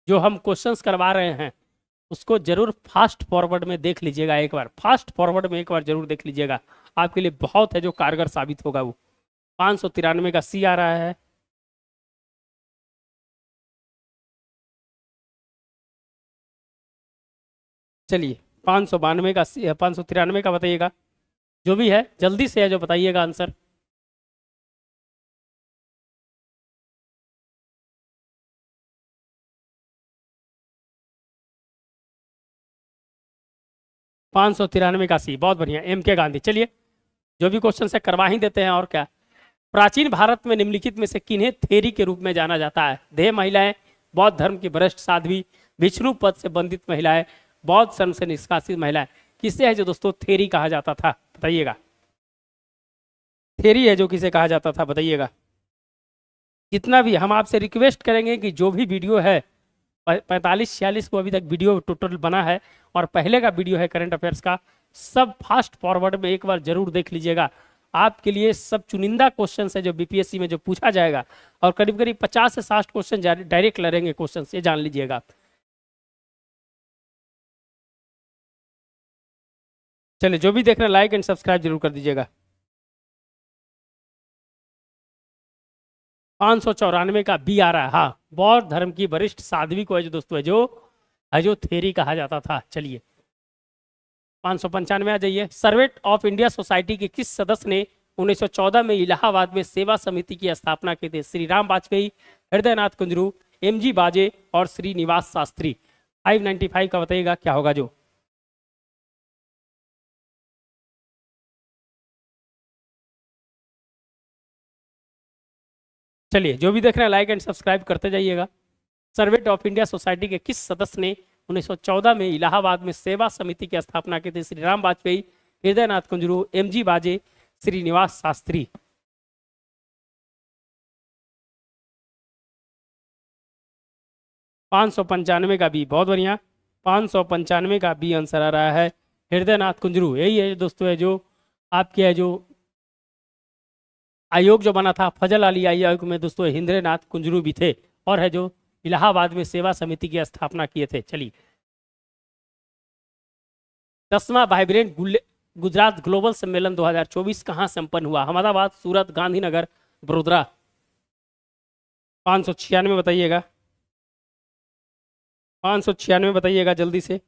जो हम क्वेश्चंस करवा रहे हैं उसको जरूर फास्ट फॉरवर्ड में देख लीजिएगा, एक बार फास्ट फॉरवर्ड में एक बार जरूर देख लीजिएगा, आपके लिए बहुत है जो कारगर साबित होगा वो। 593 का सी आ रहा है। चलिए 592 का 593 का बताइएगा, जो भी है जल्दी से है जो बताइएगा आंसर। पाँच सौ तिरानवे का सी, बहुत बढ़िया, एम.के. गांधी। चलिए जो भी क्वेश्चन है करवा ही देते हैं, और क्या। प्राचीन भारत में निम्नलिखित में से किन्हें थेरी के रूप में जाना जाता है? देह महिलाएं, बौद्ध धर्म की वरिष्ठ साध्वी, विष्णु पद से बंधित महिलाएं, बौद्ध धर्म से निष्कासित महिलाएं, किसे है जो दोस्तों थेरी कहा जाता था? बताइएगा। थेरी है जो किसे कहा जाता था, बताइएगा। जितना भी हम आपसे रिक्वेस्ट करेंगे कि जो भी वीडियो है 45-46 को अभी तक वीडियो टोटल बना है, और पहले का वीडियो है करंट अफेयर्स का, सब फास्ट फॉरवर्ड में एक बार जरूर देख लीजिएगा। आपके लिए सब चुनिंदा क्वेश्चन है जो बीपीएससी में जो पूछा जाएगा, और करीब करीब 50 से 60 क्वेश्चन डायरेक्ट लड़ेंगे क्वेश्चन, ये जान लीजिएगा। चलिए जो भी देख रहे हैं लाइक एंड सब्सक्राइब जरूर कर दीजिएगा। 594 का बी आ रहा है। हाँ, बौद्ध धर्म की वरिष्ठ साध्वी को है जो दोस्तों है जो थेरी कहा जाता था। चलिए 595 आ जाइए। सर्वेंट ऑफ इंडिया सोसाइटी के किस सदस्य ने 1914 में इलाहाबाद में सेवा समिति की स्थापना की थी? श्री राम वाजपेयी, हृदयनाथ कुंजरू, एम.जी. बाजे और श्रीनिवास शास्त्री। 595 का बताइएगा क्या होगा जो। चलिए जो भी देख रहे हैं लाइक एंड सब्सक्राइब करते जाइएगा। सर्वेंट ऑफ इंडिया सोसाइटी के किस सदस्य ने 1914 में इलाहाबाद में सेवा समिति की स्थापना की थी? श्री राम वाजपेयी, हृदयनाथ कुंजरू, एम.जी. बाजे, श्रीनिवास शास्त्री। 595 का बी, बहुत बढ़िया, 595 का बी आंसर आ रहा है, हृदयनाथ कुंजरू। यही है दोस्तों है जो आपके है जो आयोग जो बना था फजल अली आयोग में दोस्तों हृदयनाथ कुंजरू भी थे, और है जो इलाहाबाद में सेवा समिति की स्थापना किए थे। चलिए 10वां वाइब्रेंट गुजरात ग्लोबल सम्मेलन 2024 कहाँ संपन्न हुआ? अहमदाबाद, सूरत, गांधीनगर, बड़ोदरा। 596 बताइएगा, 596 बताइएगा जल्दी से।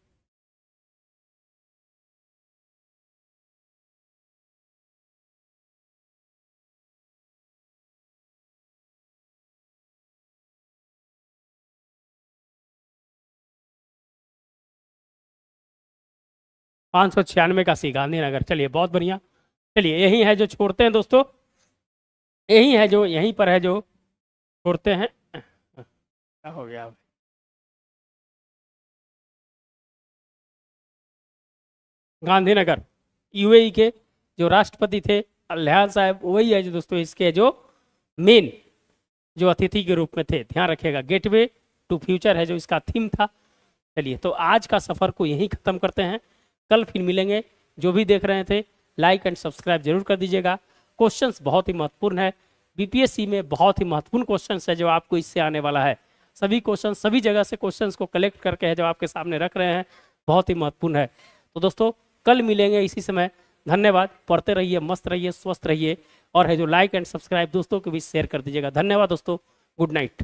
पाँच सौ छियानवे का सी, गांधीनगर। चलिए बहुत बढ़िया। चलिए यही है जो छोड़ते हैं दोस्तों, यही है जो यहीं पर है जो छोड़ते हैं। क्या हो गया? गांधीनगर, यूएई के जो राष्ट्रपति थे अल्लाह साहब, वही है जो दोस्तों इसके जो मेन जो अतिथि के रूप में थे। ध्यान रखिएगा, गेटवे टू फ्यूचर है जो इसका थीम था। चलिए तो आज का सफर को यहीं खत्म करते हैं, कल फिर मिलेंगे। जो भी देख रहे थे लाइक एंड सब्सक्राइब जरूर कर दीजिएगा। क्वेश्चंस बहुत ही महत्वपूर्ण है, बीपीएससी में बहुत ही महत्वपूर्ण क्वेश्चंस है जो आपको इससे आने वाला है। सभी क्वेश्चन सभी जगह से क्वेश्चंस को कलेक्ट करके है जो आपके सामने रख रहे हैं, बहुत ही महत्वपूर्ण है। तो दोस्तों कल मिलेंगे इसी समय, धन्यवाद। पढ़ते रहिए, मस्त रहिए, स्वस्थ रहिए, और है जो लाइक एंड सब्सक्राइब दोस्तों के बीच शेयर कर दीजिएगा। धन्यवाद दोस्तों, गुड नाइट।